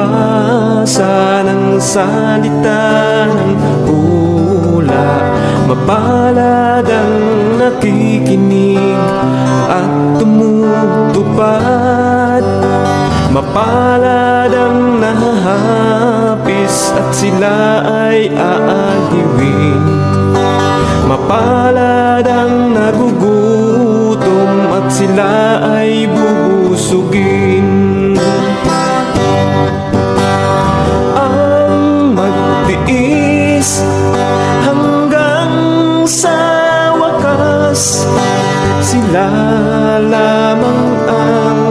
magbasa ng salita ng hula. Mapalad ang nakikinig at tumutupad. Mapalad ang nahahapis at sila ay aaliwin. Mapalad ang nagugutom at sila ay bubusugin. Ang magtiis hanggang sa wakas, sila lamang ang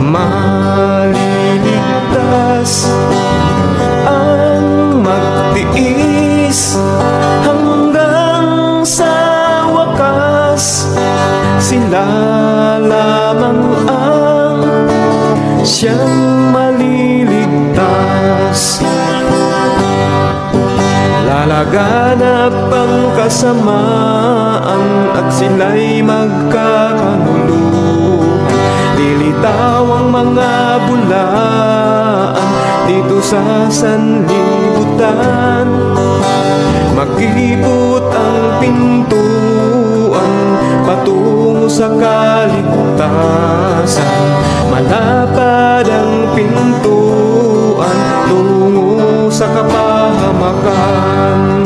maliligtas. Ang magtiis hanggang sa wakas, sila lamang ang siyang maliligtas. Lalaganap ang kasamaan at sila'y magkakanuluhan. Lilitaw ang mga bulaan dito sa sanlibutan. Makipot ang pintuan patungo sa kaligtasan. Malapad ang pintuan tungo sa kapahamakan.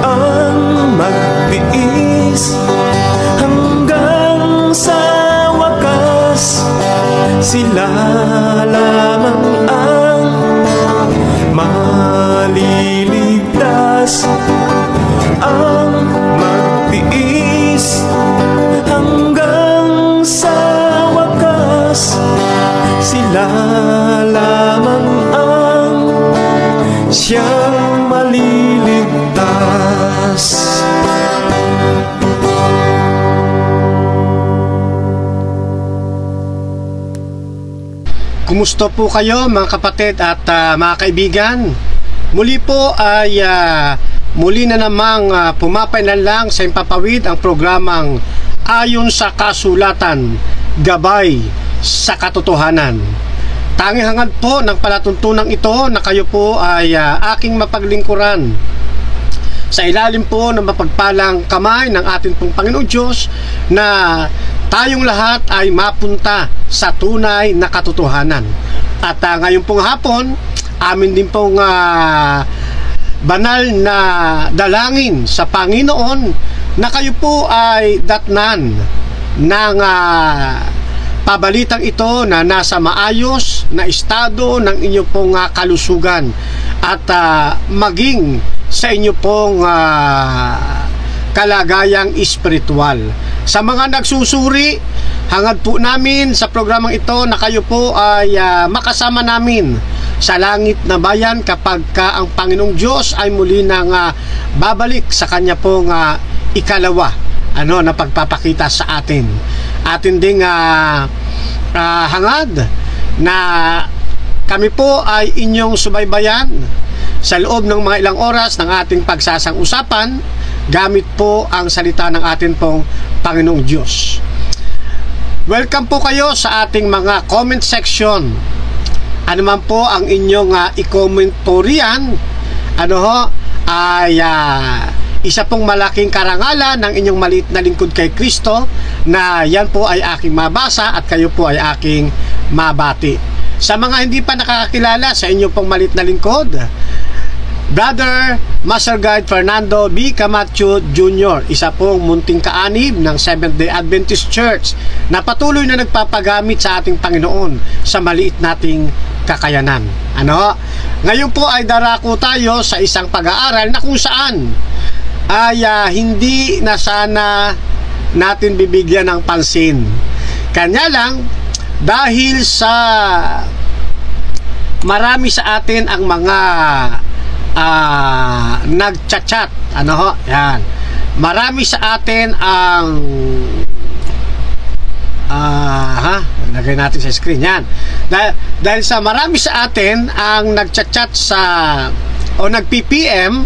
Ang magtiis hanggang sa wakas, sila lamang ang maliligtas. Ang magtiis hanggang sa wakas, sila lamang ang siyang maliligtas. Kumusta po kayo mga kapatid at mga kaibigan? Muli po ay muli na namang pumapailanlang sa impapawid ang programang Ayon sa Kasulatan, Gabay sa Katotohanan. Tanging hangad po ng palatuntunang ito na kayo po ay aking mapaglingkuran sa ilalim po ng mapagpalang kamay ng ating pong Panginoong Diyos, na tayong lahat ay mapunta sa tunay na katotohanan. At ngayon pong hapon, amin din pong banal na dalangin sa Panginoon na kayo po ay datnan ng pabalitang ito na nasa maayos na estado ng inyong pong kalusugan at maging sa inyo pong kalagayang espiritual. Sa mga nagsusuri, hangad po namin sa programang ito na kayo po ay makasama namin sa langit na bayan kapag ang Panginoong Diyos ay muli nang babalik sa kanya pong ikalawa na pagpapakita sa atin. Atin ding hangad na kami po ay inyong subaybayan sa loob ng mga ilang oras ng ating pagsasang-usapan gamit po ang salita ng atin pong Panginoong Diyos. Welcome po kayo sa ating mga comment section. Ano man po ang inyong i-comment po riyan, ay isa pong malaking karangalan ng inyong maliit na lingkod kay Kristo, na yan po ay aking mabasa at kayo po ay aking mabati. Sa mga hindi pa nakakakilala sa inyong pong maliit na lingkod, Brother Master Guide Fernando B. Camacho Jr., isa pong munting kaanib ng Seventh-day Adventist Church na patuloy na nagpapagamit sa ating Panginoon sa maliit nating kakayanan. Ngayon po ay darako tayo sa isang pag-aaral na kung saan ay hindi na sana natin bibigyan ng pansin. Kanya lang, dahil sa marami sa atin ang mga nagchat-chat, yan. Marami sa atin ang lagay natin sa screen yan. Dahil sa marami sa atin ang nagchat-chat sa o nag-PPM,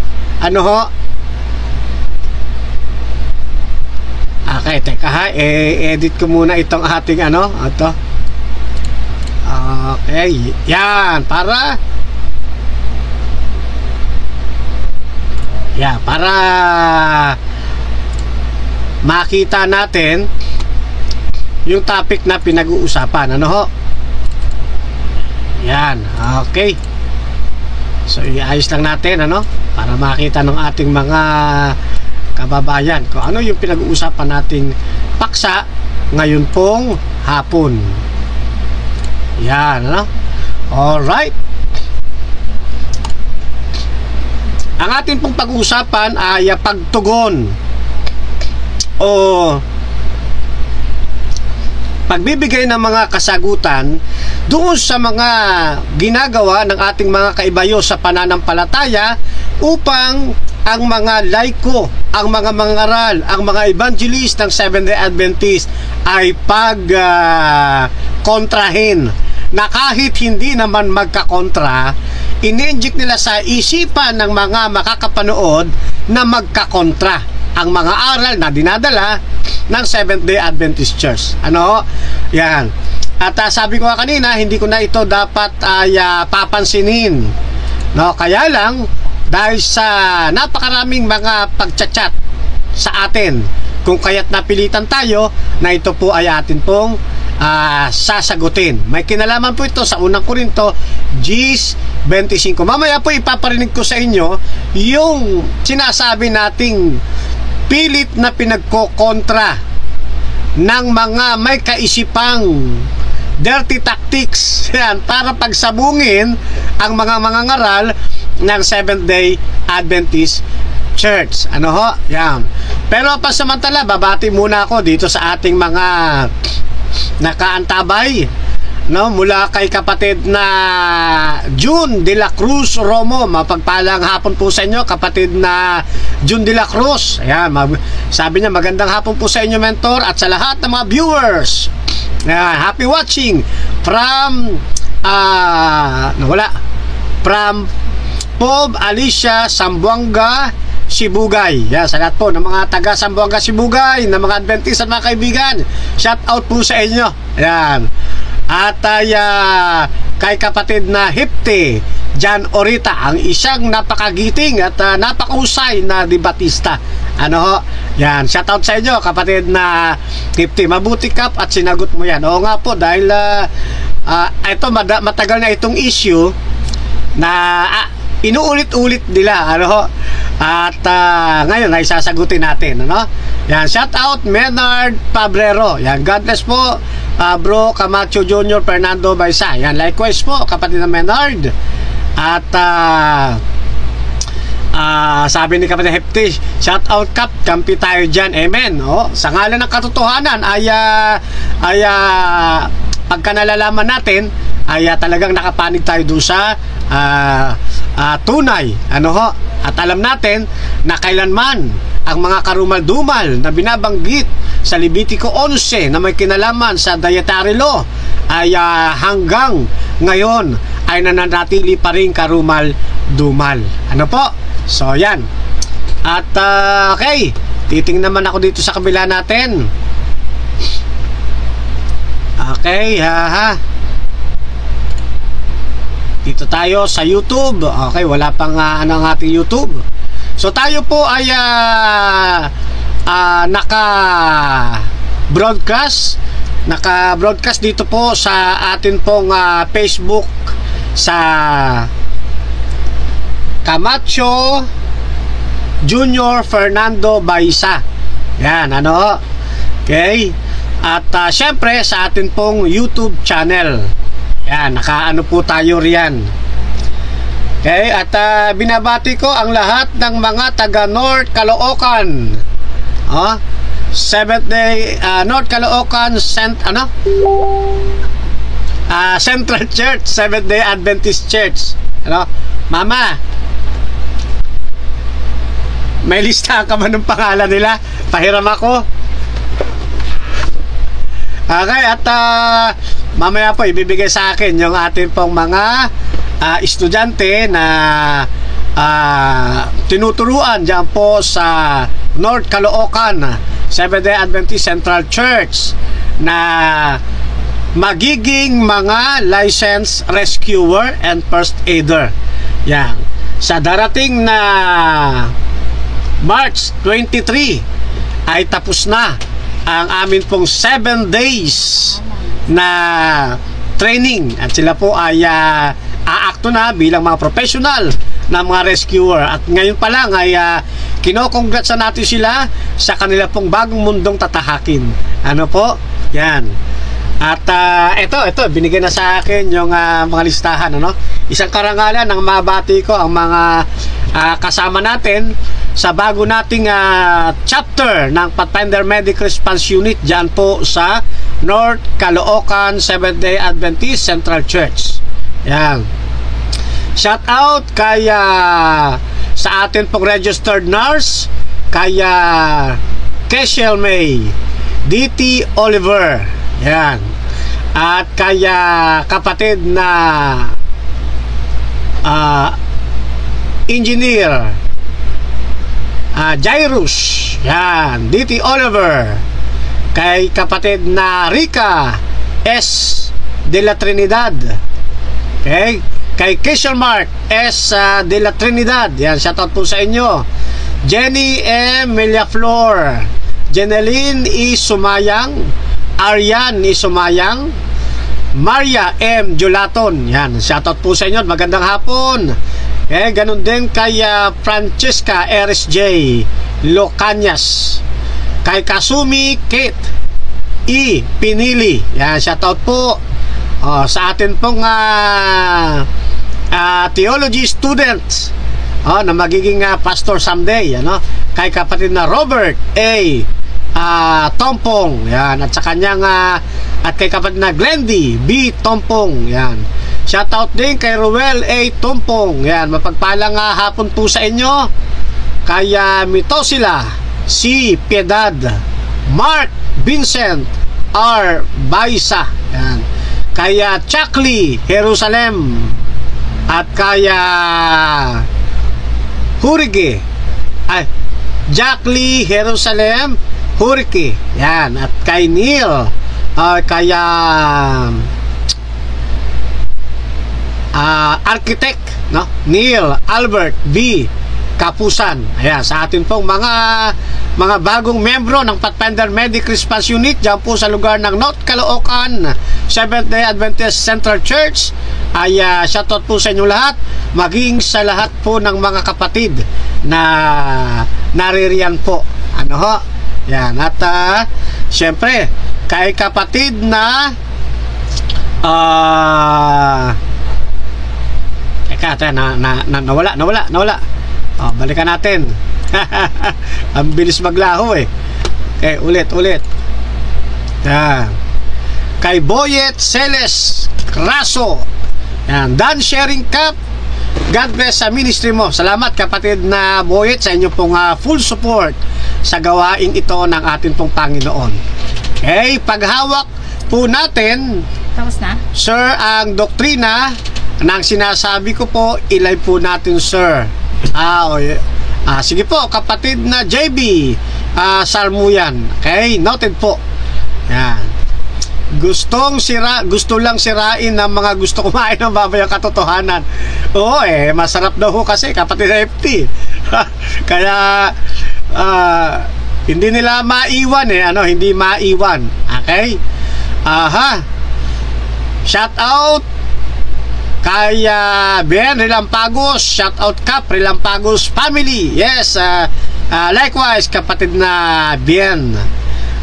okay, teka edit ko muna itong ating ito. Okay, yan, para makita natin yung topic na pinag-uusapan. Ano ho? Yan, okay. So, iayos lang natin, ano? Para makita ng ating mga kababayan kung ano yung pinag-uusapan nating paksa ngayon pong hapon. Yan, ano? Alright. Ang ating pong pag-uusapan ay pagtugon o pagbibigay ng mga kasagutan doon sa mga ginagawa ng ating mga kaibayo sa pananampalataya upang ang mga laiko, ang mga mangaral, ang mga evangelist ng Seventh-day Adventist ay kontrahin na kahit hindi naman magkakontra, ini-inject nila sa isipan ng mga makakapanood na magkakontra ang mga aral na dinadala ng Seventh-day Adventist Church. Ano? Yan. At sabi ko kanina, hindi ko na ito dapat papansinin. No? Kaya lang, dahil sa napakaraming mga pagchat-chat sa atin, kung kaya't napilitan tayo na ito po ay atin pong sasagutin. May kinalaman po ito sa unang Korinto 10:25. Mamaya po ipaparinig ko sa inyo yung sinasabi nating pilit na pinagkokontra ng mga may kaisipang dirty tactics yan, para pagsabungin ang mga mangangaral ng Seventh-day Adventist Church. Ano ho? Yan. Pero pasamantala, babati muna ako dito sa ating mga nakaantabay, no, mula kay kapatid na June de la Cruz Romo. Mapagpalang hapon po sa inyo, kapatid na June de la Cruz. Ayan, sabi niya magandang hapon po sa inyo, mentor, at sa lahat ng mga viewers. Ayan, happy watching from from Pob Alicia Sambuanga, Sibugay. Yan, sa lahat po ng mga taga Sambuanga, Sibugay, ng mga Adventist at mga kaibigan, shout out po sa inyo. Ayan. At kay kapatid na Hipte Jan Orita, ang isang napakagiting at napakausay na debatista. Ano ho? Yan, shout out sa inyo, kapatid na Hipte. Mabuti kap at sinagot mo yan. Oo nga po, dahil ito matagal na itong issue na inuulit-ulit nila, ano ho? At ngayon ay sasagutin natin, ano? Yan, shout out Menard Pabrero. Yan, God bless po, Bro Camacho Jr. Fernando Baisa. Yan, likewise po, kapatid na Menard. At sabi ni kapatid Hefty, shout out Kap, kampi tayo dyan, amen. O, sa ngalan ng katotohanan ay pagka nalalaman natin ay talagang nakapanig tayo doon sa tunay, ano ho? At alam natin na kailanman ang mga karumal-dumal na binabanggit sa Levitico 11 na may kinalaman sa dietary law ay hanggang ngayon ay nananatili pa rin karumal-dumal. Ano po? So yan. At okay, titingnan naman ako dito sa kabila natin. Okay, dito tayo sa YouTube. Okay, wala pang ang ating YouTube. So tayo po ay naka-broadcast dito po sa atin pong Facebook sa Camacho Junior Fernando Baisa. Yan, ano? Okay. At syempre sa atin pong YouTube channel. Yan, nakaano po tayo riyan. Okay, at binabati ko ang lahat ng mga taga North Caloocan. Seventh-day North Caloocan Central Church, Seventh-day Adventist Church. Ano? Mama, may lista ka ba ng pangalan nila? Pahiram ako. Okay, at mamaya po ibibigay sa akin yung ating pong mga estudyante na tinuturuan dyan po sa North Caloocan Seventh-day Adventist Central Church na magiging mga licensed rescuer and first aider. Yan. Sa darating na March 23 ay tapos na ang amin pong 7 days na training at sila po ay aakto na bilang mga professional na mga rescuer at ngayon pa lang ay kino-congrats natin sila sa kanila pong bagong mundong tatahakin. Ano po? Yan. At ito binigay na sa akin yung mga listahan, ano? Isang karangalan ng mabati ko ang mga kasama natin sa bago nating chapter ng Pathfinder Medical Response Unit dyan po sa North Caloocan Seventh-day Adventist Central Church. Yan. Shout out kaya sa atin pong registered nurse, kaya Keshel May, DT Oliver, yan. At kaya kapatid na engineer Jairus, yan, DT Oliver. Kay kapatid na Rica S. de la Trinidad, okay? Kay Keshel Mark S. de la Trinidad, yan, shoutout po sa inyo. Jenny M. Millaflor, Jeneline E. Sumayang, Arian E. Sumayang, Maria M. Julaton, yan, shoutout po sa inyo, magandang hapon. Ganun din kay Francesca RSJ Locanyas, kay Kasumi Kate E. Pinili, yan, shoutout po. Sa atin pong theology students na magiging pastor someday, ano? Kay kapatid na Robert A. Tompong, yan, at sa kanyang at kay kapatid na Glendy B. Tompong, yan. Shoutout din kay Ruel A. Tompong, yan, mapagpalang hapon po sa inyo. Kaya Mitosila C. Piedad, Mark Vincent R. Baisa, yan. Kaya Chakli Jerusalem, at kaya Hurige Jacli Jerusalem Hurike, yan, at kay Neil kaya architect, no? Neil Albert B. Kapusan, ayan, sa atin pong mga bagong membro ng Pathfinder Medical Response Unit dyan po sa lugar ng North Caloocan Seventh-day Adventist Central Church, ay shoutout po sa inyo lahat, maging sa lahat po ng mga kapatid na naririyan po, ano ho, yan. At syempre kay kapatid na nawala. Balikan natin. Ang bilis maglaho eh. Okay, ulit. Yan. Kay Boyet Celes Craso, yan, Dan Sharing Cup, God bless sa ministry mo. Salamat kapatid na Boyet sa inyo pong full support sa gawain ito ng ating pong Panginoon. Okay, paghawak po natin, tapos na? Sir, ang doktrina ng sinasabi ko po, ilay po natin, sir. Sige po, kapatid na JB Sarmuyan. Okay, noted po. Yan. Gusto lang sirain ng mga gusto kumain ng baboy ang katotohanan. Oo, masarap daw ho kasi, kapatid na FT. Kaya hindi nila maiwan hindi maiwan. Okay? Shout out kaya Ben Rilampagos, shout out Cap Rilampagos family. Yes, likewise kapatid na Bien.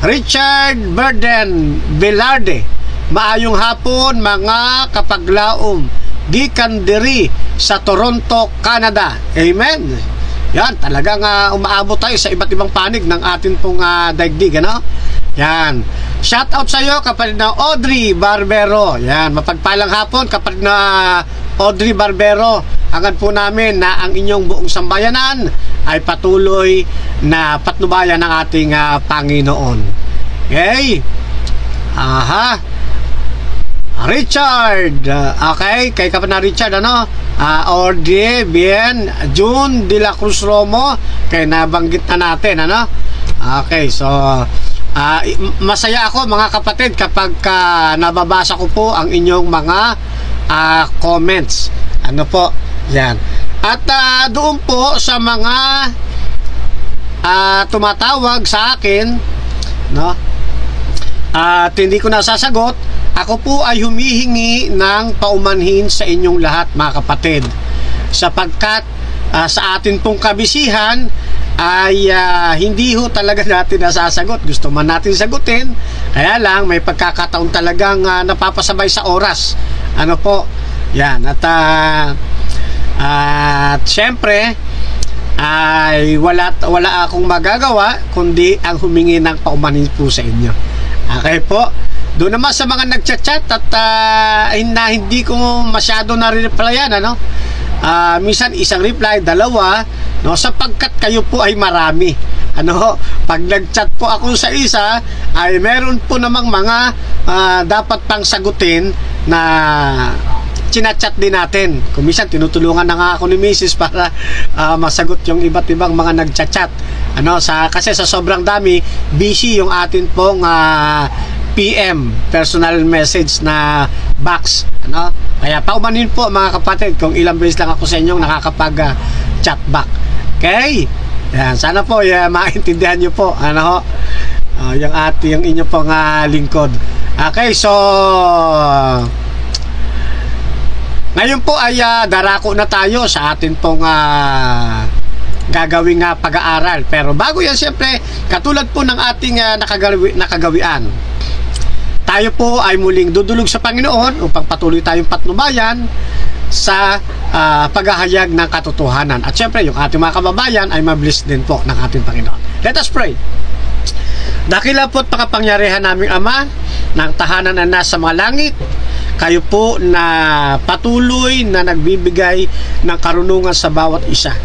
Richard Burden Velarde, maayong hapon mga kapaglaom, gikan diri sa Toronto, Canada. Amen. Yan, talagang umaabot tayo sa iba't ibang panig ng atin pong daigdig, ano? Yan. Shout out sa iyo kapatid na Audrey Barbero. Yan, mapagpalang hapon kapatid na Audrey Barbero. Hangad po namin na ang inyong buong sambayanan ay patuloy na patnubayan ng ating Panginoon. Okay? Richard. Okay, kay kapatid na Richard, ano? Audrey, bien, June de la Cruz Romo, kay nabanggit na natin, ano? Okay, so Masaya ako mga kapatid kapag nababasa ko po ang inyong mga comments. Ano po? Yan. At doon po sa mga tumatawag sa akin, no? At hindi ko nasasagot, ako po ay humihingi ng paumanhin sa inyong lahat mga kapatid, sapagkat sa atin pong kabisihan ay hindi ho talaga natin nasasagot. Gusto man natin sagutin, kaya lang may pagkakataon talagang napapasabay sa oras. Ano po? Yan. At syempre ay wala akong magagawa kundi ang humingi ng paumanhin po sa inyo. Okay po. Doon naman sa mga nagchat-chat at hindi ko masyado na-replyan, ano? Minsan isang reply, dalawa, no, sapagkat kayo po ay marami. Ano, pag nag-chat po ako sa isa, ay meron po namang mga dapat pang sagutin na chinachat din natin. Kung minsan tinutulungan na nga ako ni Mrs. para masagot yung iba't ibang mga nagchat-chat. Ano, kasi sa sobrang dami, busy yung atin pong PM, personal message na box, ano? Kaya paumanin po mga kapatid kung ilang beses lang ako sa inyong nakakapag chat back. Okay? Yan, sana po maintindihan niyo po, ano ho? Yung inyo pong lingkod. Okay, so ngayon po ay darako na tayo sa atin pong gagawing pag-aaral. Pero bago yan, siyempre, katulad po ng ating nakagawian, tayo po ay muling dudulog sa Panginoon upang patuloy tayong patnubayan sa paghahayag ng katotohanan. At syempre, yung ating mga kababayan ay mabliss din po ng ating Panginoon. Let us pray. Dakila po at makapangyarihan naming Ama ng tahanan na nasa mga langit, kayo po na patuloy na nagbibigay ng karunungan sa bawat isa.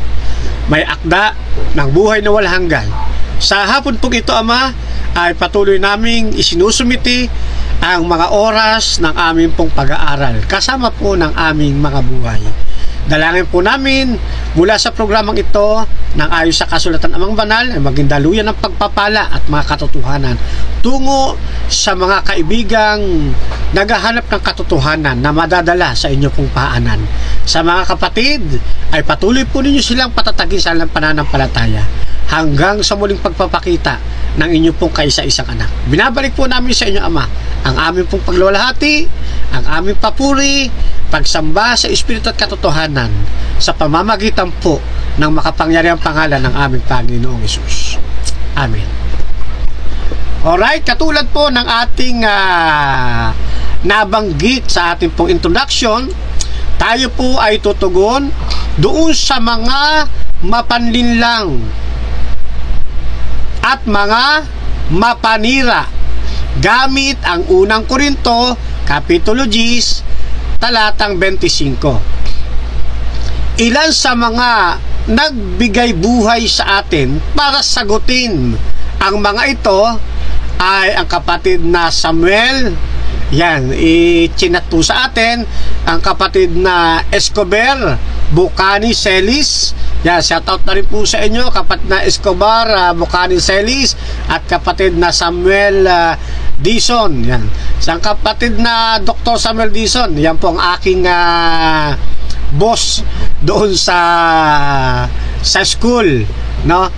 May akda ng buhay na walang hanggan. Sa hapon po ito, Ama, ay patuloy naming isinusumiti ang mga oras ng aming pong pag-aaral kasama po ng aming mga buhay. Dalangin po namin mula sa programang ito nang ayon sa kasulatan Amang Banal ay maging daluyan ng pagpapala at mga katotohanan tungo sa mga kaibigang naghahanap ng katotohanan na madadala sa inyo pong paanan. Sa mga kapatid ay patuloy po ninyo silang patatagin sa pananampalataya hanggang sa muling pagpapakita ng inyong pong kaisa-isang anak. Binabalik po namin sa inyo, Ama, ang aming pong pagluwalhati, ang aming papuri, pagsamba sa Espiritu at katotohanan sa pamamagitan po ng makapangyarihang pangalan ng aming Panginoong Hesus. Amen. Alright, katulad po ng ating nabanggit sa ating pong introduction, tayo po ay tutugon doon sa mga mapanlinlang at mga mapanira gamit ang unang Korinto Kapitulo 10 talatang 25. Ilan sa mga nagbigay buhay sa atin para sagutin ang mga ito ay ang kapatid na Samuel, yan, ichinat po sa atin, ang kapatid na Escobar Bucani Celis. Yan, shoutout na rin po sa inyo, kapatid na Escobar Bucani Celis at kapatid na Samuel Dizon. Yan. Sa kapatid na Dr. Samuel Dizon, yan po ang aking boss doon sa school, no?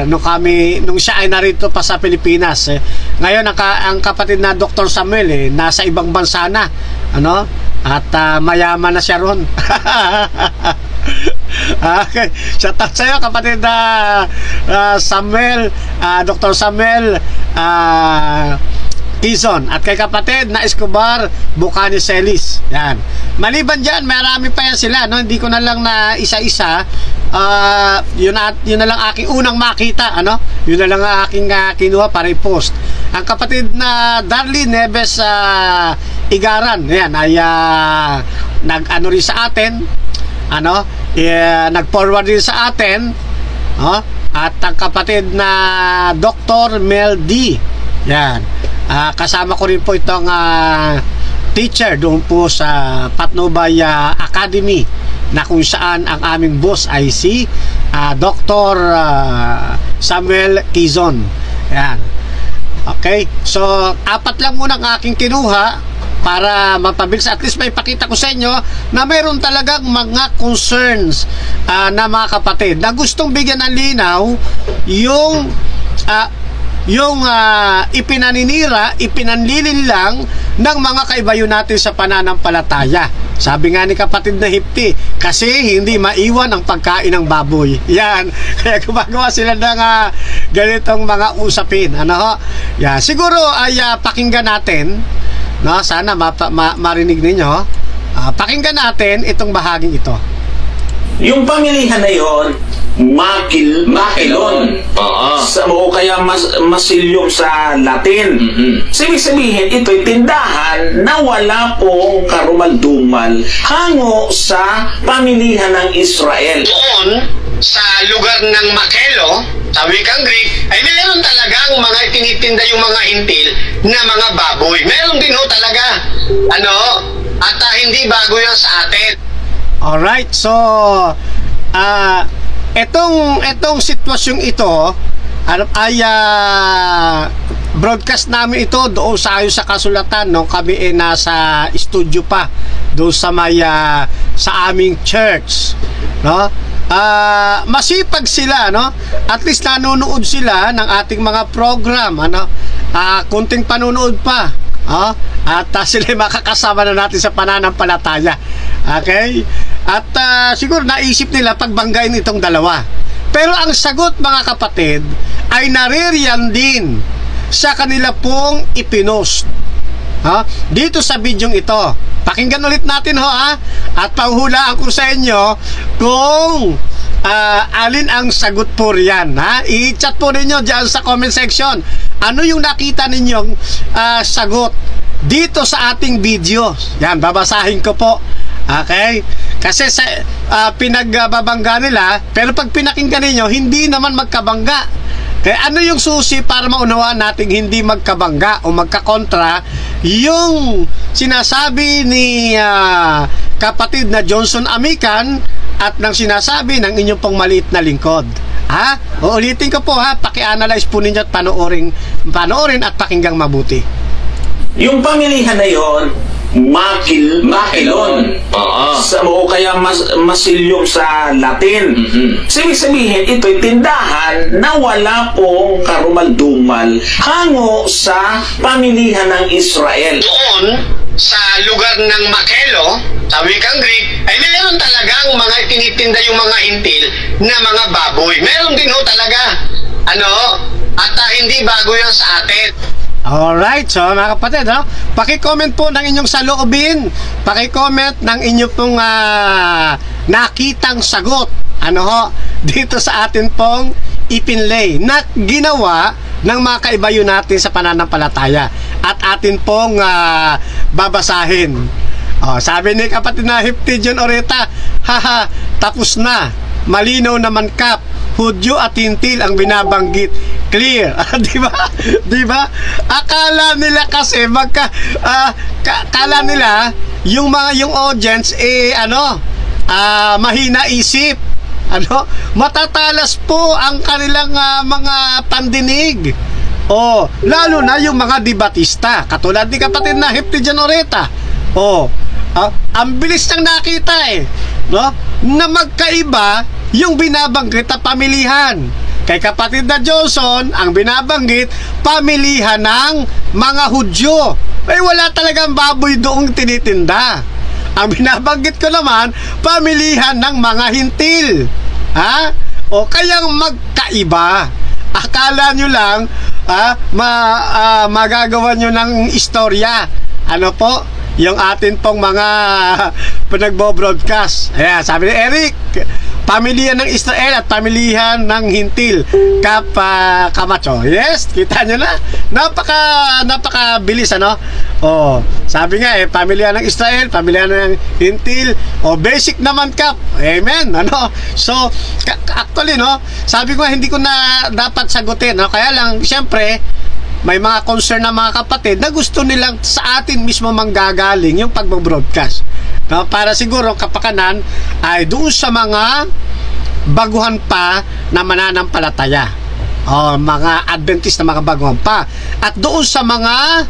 Nung siya ay narito pa sa Pilipinas. Ngayon ang kapatid na Dr. Samuel nasa ibang bansa na, ano? At mayaman na siya ron. Okay, shout out sa'yo kapatid na Samuel, Dr. Samuel Tizon, at kay kapatid na Escobar Bucani Celis. Yan. Maliban dyan, marami pa yan sila, no? Hindi ko na lang na isa-isa. Yun na lang aking unang makita, ano? Yun na lang aking kinuha para i-post. Ang kapatid na Darlene Neves Igaran, yan, ay nag-ano rin sa atin, ano? Nag-forward din sa atin, no? At ang kapatid na Dr. Mel D, yan. Kasama ko rin po itong teacher doon po sa Patnubay Academy, na kung saan ang aming boss ay si Dr. Samuel Tizon. Yan. Okay, so 4 lang muna ang aking kinuha para mapabilis. At least may pakita ko sa inyo na mayroon talagang mga concerns na mga kapatid na gustong bigyan ng linaw yung ipinaninira, ipinanlilin lang ng mga kaibayo natin sa pananampalataya. Sabi nga ni kapatid na Hipti, kasi hindi maiwan ang pagkain ng baboy. Yan, kaya gumagawa sila ng ganitong mga usapin. Ano ho? Yan, siguro ay pakinggan natin, no? Sana marinig ninyo. Pakinggan natin itong bahaging ito. Yung pamilihan na yon, makilon. O kaya masilyom sa Latin. Sabihin, ito'y tindahan na wala pong karumaldumal hango sa pamilihan ng Israel. Doon, sa lugar ng Makelo, sa wikang Greek, ay meron talagang mga itinitinda yung mga hintil na mga baboy. Meron din ho talaga. At hindi bago yan sa atin. Alright, so etong sitwasyong ito ay broadcast namin ito doon sa ayon sa kasulatan nung kami nasa studio pa doon sa sa aming church, no? Masipag sila, no? At least nanonood sila ng ating mga program, kunting panonood pa, at sila makakasama na natin sa pananampalataya. Okay? At siguro naisip nila pagbanggain itong dalawa. Pero ang sagot, mga kapatid, ay naririyan din sa kanila pong ipinost. Dito sa bidyong ito. Pakinggan ulit natin ho, at pahuhulaan ko sa inyo kung alin ang sagot po riyan. I-chat po ninyo dyan sa comment section. Ano yung nakita ninyong sagot dito sa ating video? Yan, babasahin ko po. Okay? Kasi sa pinagbabangga nila, pero pag pinakinggan ninyo, hindi naman magkabangga. Kaya ano yung susi para maunawaan nating hindi magkabangga o magkakontra yung sinasabi ni kapatid na Johnson Amican at ng sinasabi ng inyong pong maliit na lingkod? Uulitin ko po, paki-analyze po ninyo at panoorin at pakinggang mabuti. Yung pamilihan na yon, makilon. O kaya masilyom sa Latin. Sabihin, ito'y tindahan na wala pong karumaldumal hango sa pamilihan ng Israel. Doon, sa lugar ng Makelo, sa wikang Greek, ay meron talagang mga itinitinda yung mga hintil na mga baboy. Meron din ho talaga. At hindi bago yan sa atin. Alright, so mga kapatid, paki-comment po ng inyong saloobin, paki-comment ng inyong pong nakitang sagot, dito sa atin pong ipinlay na ginawa ng mga kaibayo natin sa pananampalataya at atin pong babasahin. Sabi ni kapatid na Hipti John Oreta, tapos na, malinaw naman kap, Hudyo at Hintil ang binabanggit. Clear. Di ba? Akala nila kasi akala nila yung audience mahina isip. Matatalas po ang kanilang mga pandinig. Lalo na yung mga debatista, katulad ni kapatid na Hipti Janoreta. Ang bilis nang nakita na magkaiba yung binabanggit na pamilihan. Kay kapatid na Johnson, ang binabanggit, pamilihan ng mga Hudyo. Wala talagang baboy doong tinitinda. Ang binabanggit ko naman, pamilihan ng mga hintil. Kayang magkaiba. Akala nyo lang, magagawa nyo ng istorya. Yung atin pong mga pinagbo-broadcast. Sabi ni Eric, pamilihan ng Israel at pamilihan ng Hintil. Camacho. Yes, kita nyo na. Napaka-bilis, sabi nga, pamilihan ng Israel, pamilihan ng Hintil. Basic naman, Kap. Amen. So, actually, sabi ko, hindi ko na dapat sagutin. Kaya lang, siyempre, may mga concern na mga kapatid na gusto nilang sa atin mismo manggagaling yung pagbo-broadcast. Para siguro kapakanan ay doon sa mga baguhan pa na mananampalataya. mga Adventist na mga baguhan pa. At doon sa mga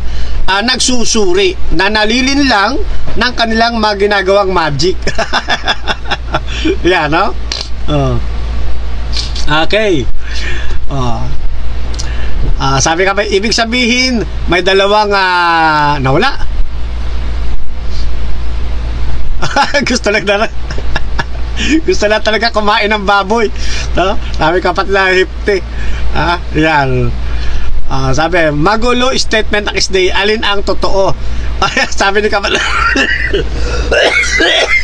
nagsusuri na nalilin lang ng kanilang mga ginagawang magic. Yan, no? Okay. Sabi ka ba, ibig sabihin may dalawang nawala. Gusto na talaga kumain ng baboy, no? Sabi kapatid na hipte. Yan. Sabi, magulo statement ng SDA, alin ang totoo? Sabi ni kapatid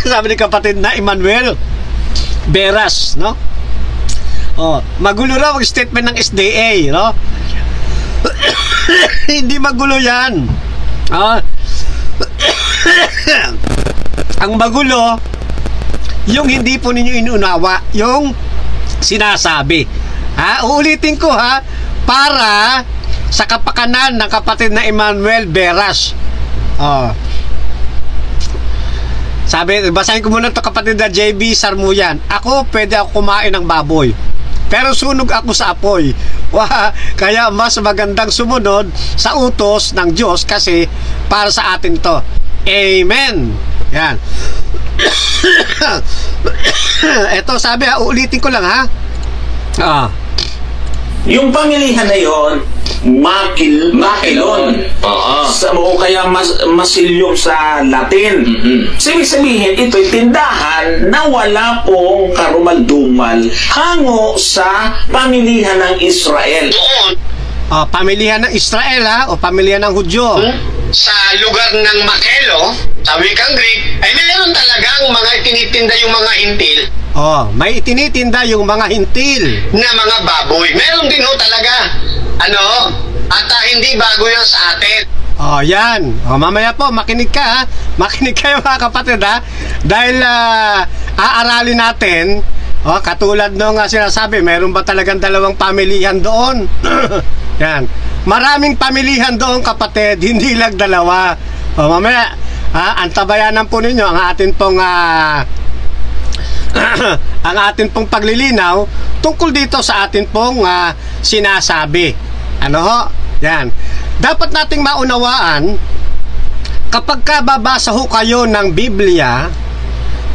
sabi ni kapatid na Emmanuel Beras, no? Magulo raw ang statement ng SDA, no? Hindi magulo yan. Ang magulo, yung hindi po ninyo inuunawa yung sinasabi. Uulitin ko para sa kapakanan ng kapatid na Emmanuel Beras. Sabi, basahin ko muna ito kapatid na JB Sarmuyan. Ako, pwede ako kumain ng baboy, pero sunog ako sa apoy. Kaya mas magandang sumunod sa utos ng Diyos kasi para sa atin to. Amen. Yan. Ito sabi, uulitin ko lang yung pamilihan na yon, makilon. O kaya masilyom sa Latin. Sabihin, ito'y tindahan na wala pong karumaldumal hango sa pamilihan ng Israel. Pamilihan ng Israel o pamilihan ng Hudyo. Sa lugar ng Makelo, sa wikang Greek, ay mayroon talagang mga itinitinda yung mga hintil. May itinitinda yung mga hintil na mga baboy. Meron din talaga. At hindi bago yan sa atin. Yan. Mamaya po, makinig ka Makinig kayo mga kapatid dahil aaralin natin katulad nung sinasabi, meron ba talagang dalawang pamilihan doon? Yan. Maraming pamilihan doon kapatid, hindi lang dalawa. Mamaya, antabayanan po ninyo ang atin pong ang atin pong paglilinaw tungkol dito sa atin pong sinasabi. Yan. Dapat nating maunawaan, kapag babasa ho kayo ng Biblia,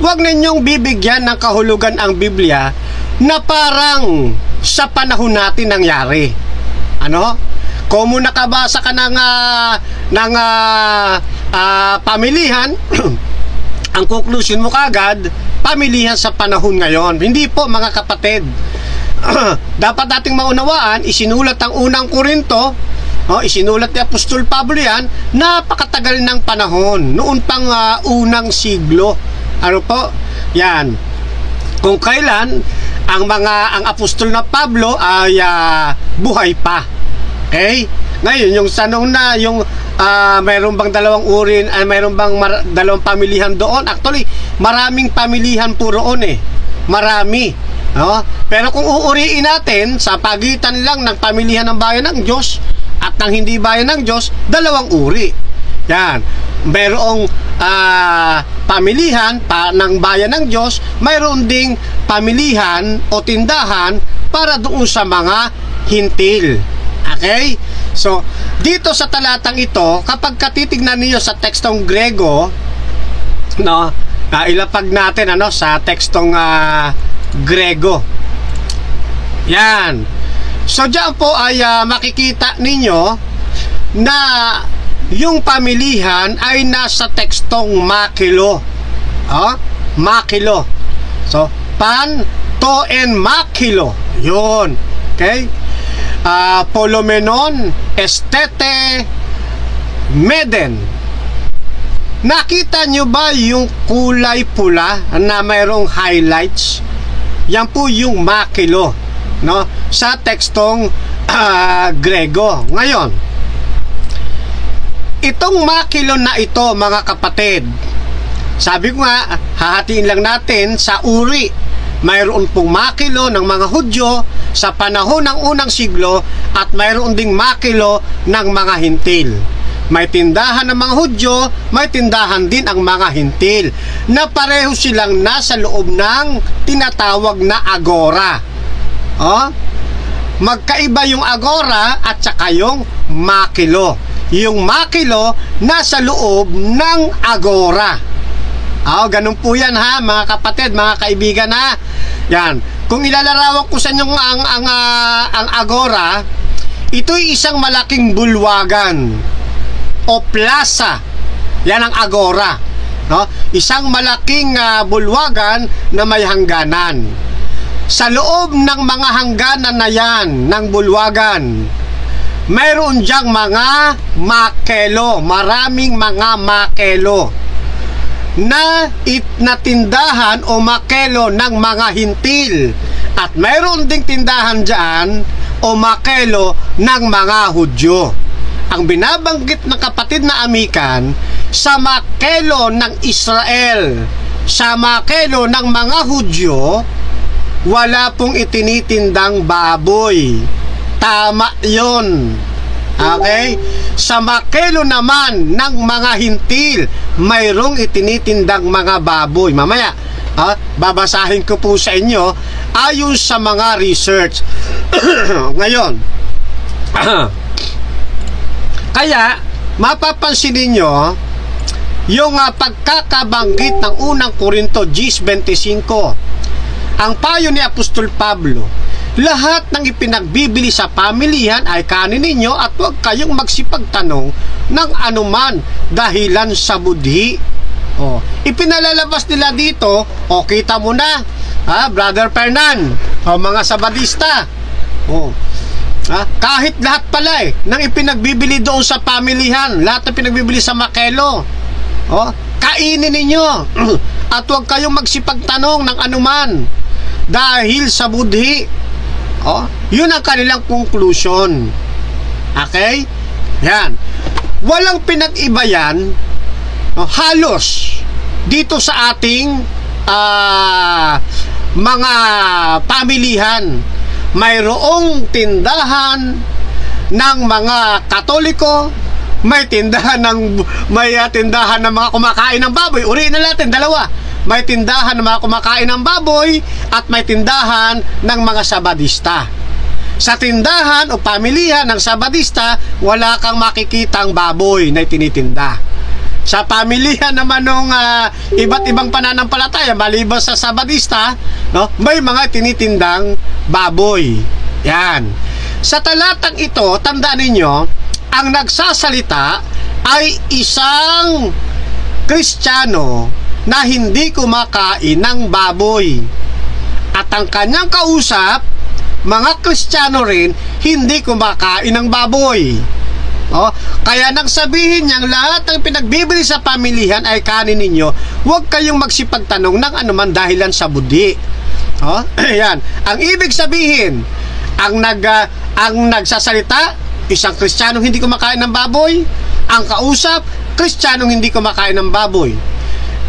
huwag ninyong bibigyan ng kahulugan ang Biblia na parang sa panahon natin nangyari. Kung nakabasa ka ng pamilihan, ang conclusion mo kagad, pamilihan sa panahon ngayon. Hindi po mga kapatid. Dapat nating maunawaan, isinulat ang unang Korinto, isinulat ni Apostol Pablo yan, napakatagal ng panahon, noon pang unang siglo. Yan. Kung kailan ang Apostol na Pablo ay buhay pa. Okay? Ngayon, yung tanong na yung mayroon bang dalawang uri, mayroon bang dalawang pamilihan doon? Actually, maraming pamilihan po roon Marami. Pero kung uuriin natin sa pagitan lang ng pamilihan ng bayan ng Diyos at ng hindi bayan ng Diyos, dalawang uri. Yan. Mayroong pamilihan ng bayan ng Diyos, mayroon ding pamilihan o tindahan para doon sa mga hintil. Okay? So, dito sa talatang ito, kapag katitignan niyo sa tekstong Grego, ilapag natin sa tekstong Grego. Yan. So, diyan po ay makikita ninyo na yung pamilihan ay nasa tekstong makilo. Makilo. So, pan, to, and makilo. Yun. Okay? Polomenon, estete, meden. Nakita nyo ba yung kulay pula na mayroong highlights? Yan po yung makilo, sa tekstong Grego. Ngayon, itong makilo na ito mga kapatid, sabi ko nga, hahatiin lang natin sa uri. Mayroon pong makilo ng mga Hudyo sa panahon ng unang siglo at mayroon ding makilo ng mga hintil. May tindahan ng mga Hudyo, may tindahan din ang mga hintil na pareho silang nasa loob ng tinatawag na agora. magkaiba yung agora at saka yung makilo. Yung makilo nasa loob ng agora. Ganun po yan ha, mga kapatid, mga kaibigan ha. Yan. Kung ilalarawan ko sa inyo ang agora, ito'y isang malaking bulwagan o plaza. Yan ang agora, no? Isang malaking bulwagan na may hangganan. Sa loob ng mga hangganan na yan, ng bulwagan, mayroon diyang mga makelo, maraming mga makelo na tindahan o makelo ng mga hintil. At mayroon ding tindahan dyan o makelo ng mga Hudyo. Ang binabanggit ng kapatid na Amikan, sa makelo ng Israel, sa makelo ng mga Hudyo, wala pong itinitindang baboy. Tama yun. Okay? Sa makelo naman ng mga hintil, mayroong itinitindang mga baboy. Mamaya, babasahin ko po sa inyo ayon sa mga research. Ngayon, kaya mapapansin ninyo yung pagkakabanggit ng unang Korinto 10:25. Ang payo ni Apostol Pablo, lahat ng ipinagbibili sa pamilihan ay kanin ninyo at huwag kayong magsipagtanong ng anuman dahilan sa budhi. Ipinalalabas nila dito, kita mo na, Brother Fernan, mga Sabadista, kahit lahat pala ng ipinagbibili doon sa pamilihan, lahat ng pinagbibili sa makelo, kainin ninyo at huwag kayong magsipagtanong ng anuman dahil sa budhi. Yun ang kanilang conclusion. Okay? Yan. Walang pinag-iba yan, halos dito sa ating mga pamilihan. Mayroong tindahan ng mga Katoliko, may tindahan ng mga kumakain ng baboy. Uriin na natin, dalawa. May tindahan ng mga kumakain ng baboy at may tindahan ng mga Sabadista. Sa tindahan o pamilihan ng Sabadista, wala kang makikitang baboy na tinitinda. Sa pamilihan naman ng iba't ibang pananampalataya, maliban sa Sabadista, may mga tinitindang baboy. Yan. Sa talatang ito, tandaan ninyo, ang nagsasalita ay isang Kristiyano na hindi kumakain ng baboy. At ang kanyang kausap, mga Kristiyano rin, hindi kumakain ng baboy. Kaya nang sabihin niyang lahat ng pinagbibili sa pamilihan ay kanin ninyo, huwag kayong magsipagtanong ng anuman dahilan sa budhi. Ayan. Ang ibig sabihin, ang nagsasalita, isang Kristiyano hindi kumakain ng baboy. Ang kausap, Kristiyano hindi kumakain ng baboy.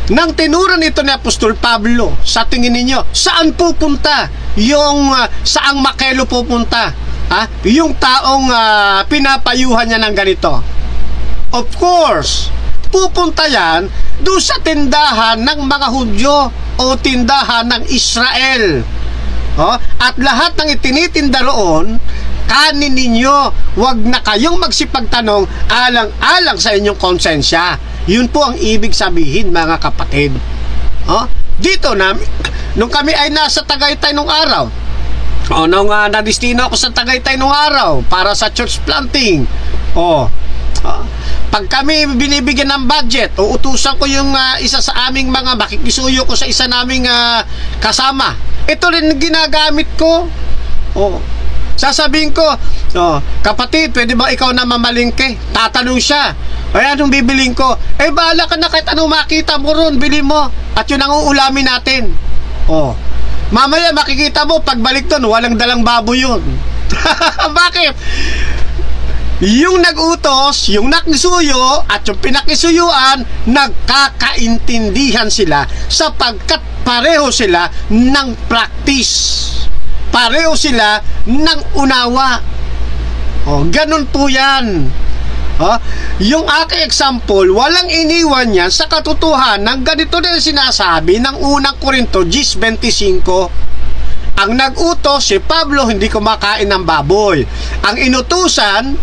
Nang tinuran ito ni Apostol Pablo, sa tingin ninyo, saan pupunta yung saang makelo pupunta? Yung taong pinapayuhan niya ng ganito. Of course, pupunta yan doon sa tindahan ng mga Hudyo o tindahan ng Israel. At lahat ng itinitinda roon, kanin ninyo, wag na kayong magsipagtanong alang-alang sa inyong konsensya. Yun po ang ibig sabihin, mga kapatid. Dito nung kami ay nasa Tagaytay nung araw, nung nadistino ako sa Tagaytay nung araw para sa church planting, pag kami binibigyan ng budget, uutusan ko yung isa sa aming mga makikisuyo ko sa isa naming kasama. Ito rin ginagamit ko. Sasabihin ko, kapatid, pwede ba ikaw na mamalingke? Tatanong siya, anong bibiling ko? Bahala ka na, kahit anong makita mo ron, bili mo. At yun ang uulamin natin. Mamaya makikita mo, pagbalik doon, walang dalang baboy yun. Bakit? Yung nag-utos, yung nakisuyo, at yung pinakisuyuan, nagkakaintindihan sila sapagkat pareho sila ng practice. Pareho sila ng unawa. Ganun po yan. Yung aking example, walang iniwan yan sa katotohanan. Ganito din sinasabi ng unang Korinto 10:25. Ang nag-utos, si Pablo, hindi kumakain ng baboy. Ang inutusan,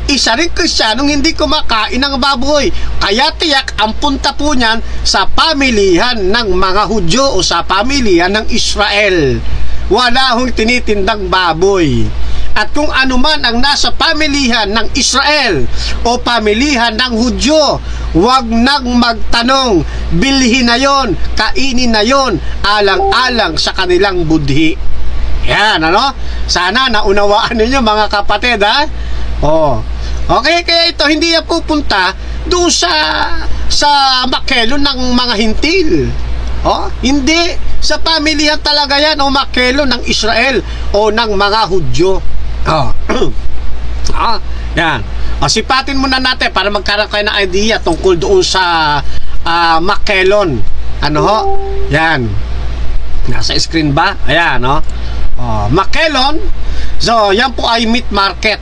isa rin Kristiyanong hindi kumakain ng baboy. Kaya tiyak ang punta po niyan sa pamilihan ng mga Hudyo o sa pamilihan ng Israel. Wala hong tinitindang baboy. At kung ano man ang nasa pamilihan ng Israel o pamilihan ng Hudyo, huwag nang magtanong, bilhin na yon, kainin na yon, alang-alang sa kanilang budhi. Yan, ano? Sana naunawaan ninyo mga kapatid, ha? Okay, kaya ito hindi na pupunta doon sa makelo ng mga hintil. Hindi. Sa pamilya talaga yan o makelo ng Israel o ng mga Hudyo. Yan. Sipatin muna natin para magkaroon kayo ng idea tungkol doon sa makelon. Yan. Nasa screen ba? Ayan, makelon. So, yan po ay meat market.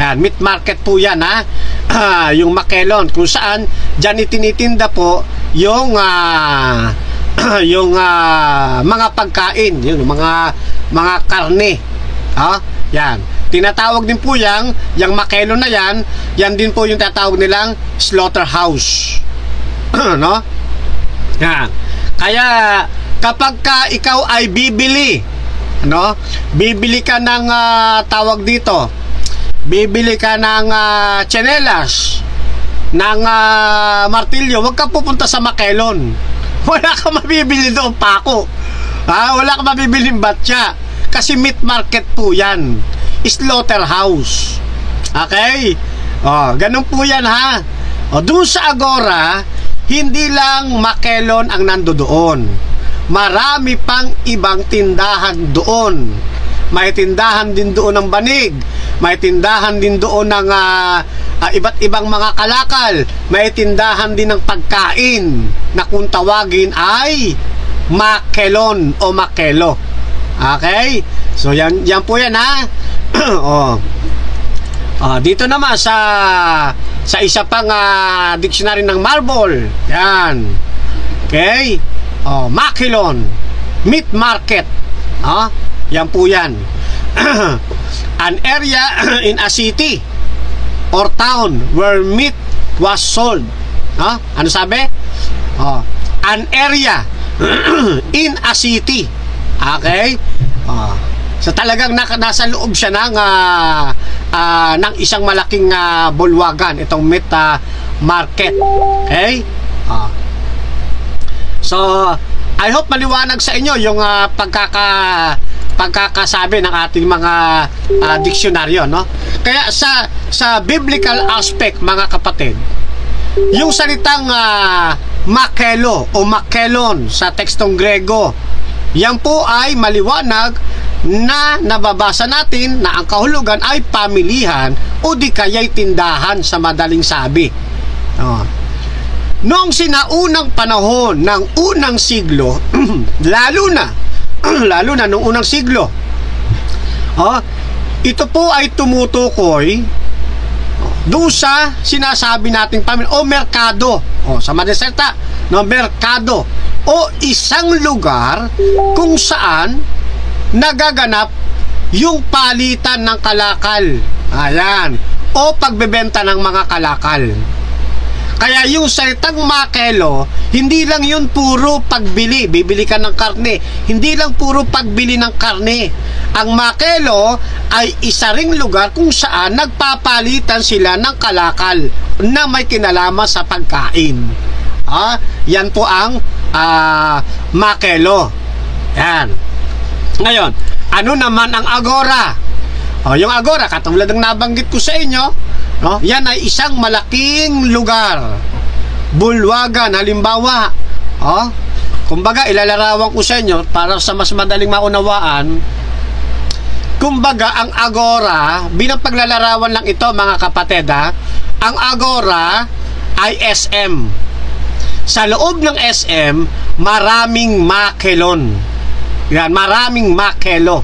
Ayan, meat market po yan, ha? Yung makelon, kung saan dyan itinitinda po yung mga pagkain, yung mga karne. Yan. Tinatawag din po yung makelo na yan din po yung tatawag nilang slaughterhouse. No? Yan. Kaya kapag ikaw ay bibili, bibili ka ng tawag dito, bibili ka ng tsinelas, ng martilyo, huwag ka pupunta sa makelon. Wala ka mabibili doon, pako. Wala ka mabibili batya. Kasi meat market po yan. Slaughterhouse. Okay? Ganun po yan, ha? Doon sa Agora, hindi lang makelon ang nandoon. Marami pang ibang tindahan doon. May tindahan din doon ng banig. May tindahan din doon ng iba't ibang mga kalakal. May tindahan din ng pagkain na kung tawagin ay makelon o makelo. Okay? So yan po yan, ha. Dito naman sa isa pang dictionary ng Marble. Yan. Okay? Makelon, meat market. Yan po yan. An area in a city or town where meat was sold. Ano sabi? An area in a city. Okay? So talagang nasa loob siya ng isang malaking bulwagan, itong meat market. Okay? So I hope maliwanag sa inyo yung pagkakasabi ng ating mga diksyonaryo, no? Kaya sa biblical aspect, mga kapatid, yung salitang makelo o makelon sa tekstong Grego, yan po ay maliwanag na nababasa natin na ang kahulugan ay pamilihan o di kaya'y tindahan sa madaling sabi. Noong sinaunang panahon ng unang siglo, lalo na noong unang siglo, ito po ay tumutukoy doon sa sinasabi nating pamilya o merkado, sa madasalita, merkado o isang lugar kung saan nagaganap yung palitan ng kalakal. Ayan. O pagbebenta ng mga kalakal. Kaya yung salitang makelo, hindi lang yun puro pagbili. Bibili ka ng karne. Hindi lang puro pagbili ng karne. Ang makelo ay isa ring lugar kung saan nagpapalitan sila ng kalakal na may kinalaman sa pagkain. Yan po ang makelo. Yan. Ngayon, ano naman ang agora? Yung agora, katulad ng nabanggit ko sa inyo, yan ay isang malaking lugar. Bulwagan, halimbawa. Kumbaga, ilalarawan ko sa inyo para sa mas madaling maunawaan. Kumbaga, ang agora, bilang paglalarawan lang ito, mga kapatid, ang agora ay SM. Sa loob ng SM, maraming makelon. Yan, maraming makelo.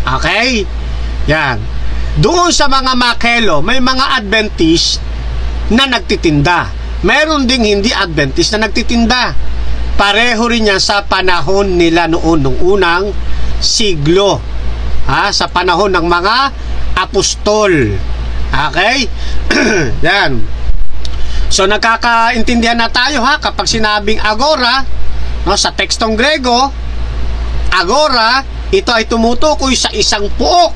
Okay? Yan. Doon sa mga makelo, may mga Adventist na nagtitinda. Mayroon ding hindi Adventist na nagtitinda. Pareho rin yan sa panahon nila noon, nung unang siglo, sa panahon ng mga apostol. Okay? Yan. So nagkakaintindihan na tayo kapag sinabing agora, sa tekstong Grego, agora, ito ay tumutukoy sa isang puok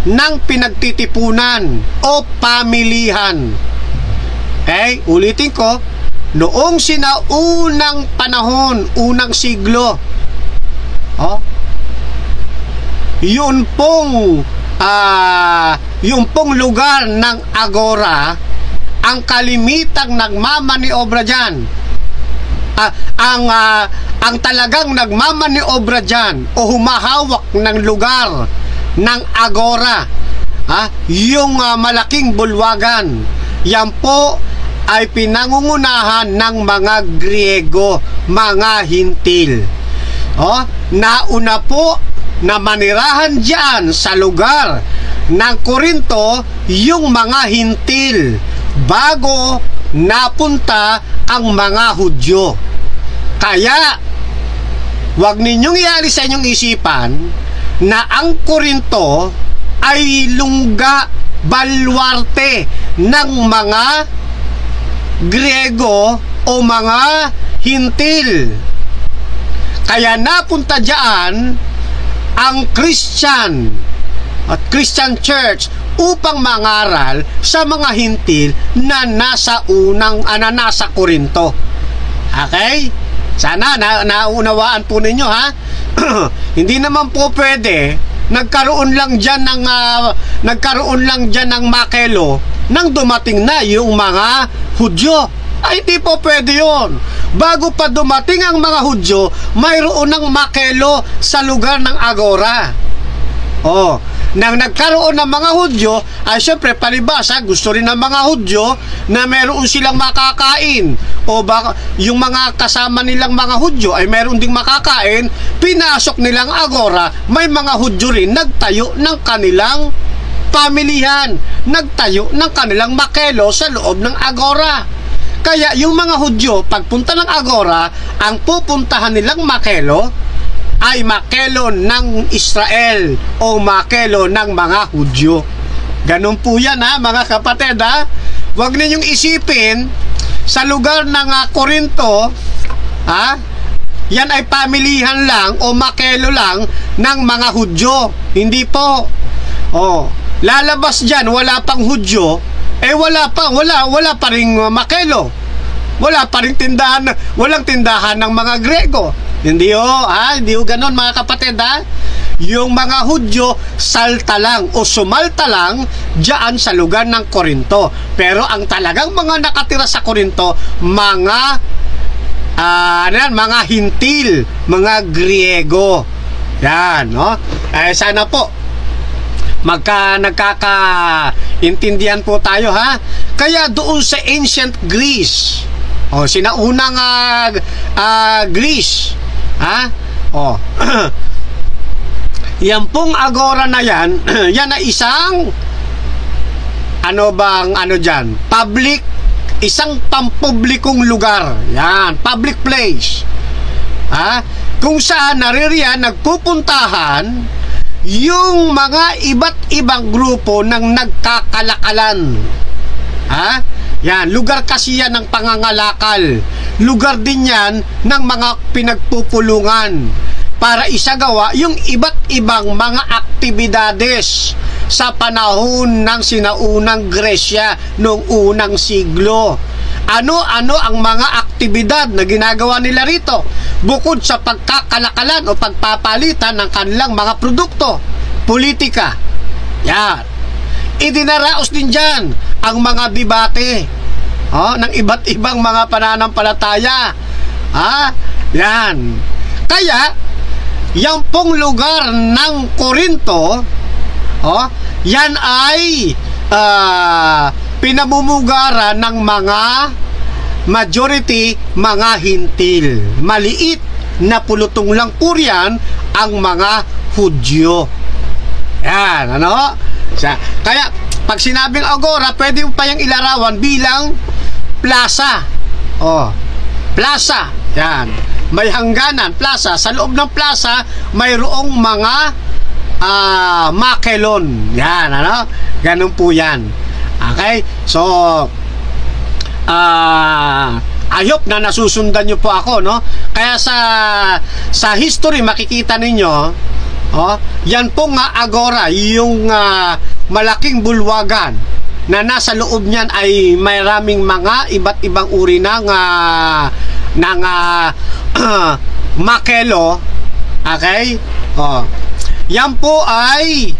ng pinagtitipunan o pamilihan. Okay? Ulitin ko, noong sinaunang panahon, unang siglo, yun pong lugar ng agora, ang kalimitang nagmamaniobra dyan, ang talagang nagmamaniobra dyan o humahawak ng lugar ng agora, yung malaking bulwagan, yan po ay pinangungunahan ng mga Griego, mga Hintil. Nauna po na manirahan dyan sa lugar ng Korinto yung mga Hintil bago napunta ang mga Hudyo. Kaya wag ninyong ialis sa inyong isipan na ang Korinto ay lungga, balwarte ng mga Griego o mga Hintil. Kaya napunta diyan ang Christian at Christian Church upang mangaral sa mga Hintil na nasa Korinto. Okay? Sana naunawaan po ninyo, Hindi naman po pwede nagkaroon lang diyan ng makelo nang dumating na yung mga Hudyo. Ay, hindi po pwede yun. Bago pa dumating ang mga Hudyo, mayroon ng makelo sa lugar ng agora. Nang nagkaroon ng mga Hudyo, ay syempre palibasa, gusto rin ng mga Hudyo na meron silang makakain. O baka yung mga kasama nilang mga Hudyo ay meron ding makakain, pinasok nilang agora, may mga Hudyo rin nagtayo ng kanilang pamilihan, nagtayo ng kanilang makelo sa loob ng agora. Kaya yung mga Hudyo, pagpunta ng agora, ang pupuntahan nilang makelo ay makelo ng Israel o makelo ng mga Hudyo. Ganun po yan, mga kapatid, Huwag ninyong isipin sa lugar ng Korinto, yan ay pamilihan lang o makelo lang ng mga Hudyo. Hindi po. Lalabas dyan, wala pang Hudyo, wala pa ring makelo. Wala pa ring tindahan, walang tindahan ng mga Grego. Hindi hindi ganun, mga kapatid, Yung mga Hudyo salta lang o sumalta lang diyan sa lugar ng Korinto. Pero ang talagang mga nakatira sa Korinto, mga Hintil, mga Griego. Yan, sana po nagkakaintindihan po tayo, Kaya doon sa ancient Greece, sinaunang Greece, yan pong agora na yan, yan ay isang isang pampublikong lugar. Yan, public place. Kung saan naririyan nagpupuntahan yung mga iba't ibang grupo ng nagkakalakalan. Yan, lugar kasi yan ng pangangalakal. Lugar din yan ng mga pinagpupulungan para isagawa yung iba't ibang mga aktibidades sa panahon ng sinaunang Gresya noong unang siglo. Ano-ano ang mga aktibidad na ginagawa nila rito bukod sa pagkakalakalan o pagpapalitan ng kanilang mga produkto, politika. Yan. Idinaraos din dyan ang mga debate ng iba't ibang mga pananampalataya. Yan. Kaya yan pong lugar ng Korinto, yan ay pinamumugaran ng mga majority mga Hintil. Maliit na pulutong lang po riyan ang mga Hudyo. Yan, kaya pag sinabing agora, pwede pa yung ilarawan bilang plaza. Plaza. Yan. may hangganan, plaza. Sa loob ng plaza, mayroong mga makelon. Yan, ano? Ganun po yan. Okay? So, I hope na nasusundan nyo po ako, no? Kaya sa history, makikita ninyo, yan po nga agora, yung malaking bulwagan na nasa loob niyan ay maraming mga iba't ibang uri ng makelo. Okay? Yan po ay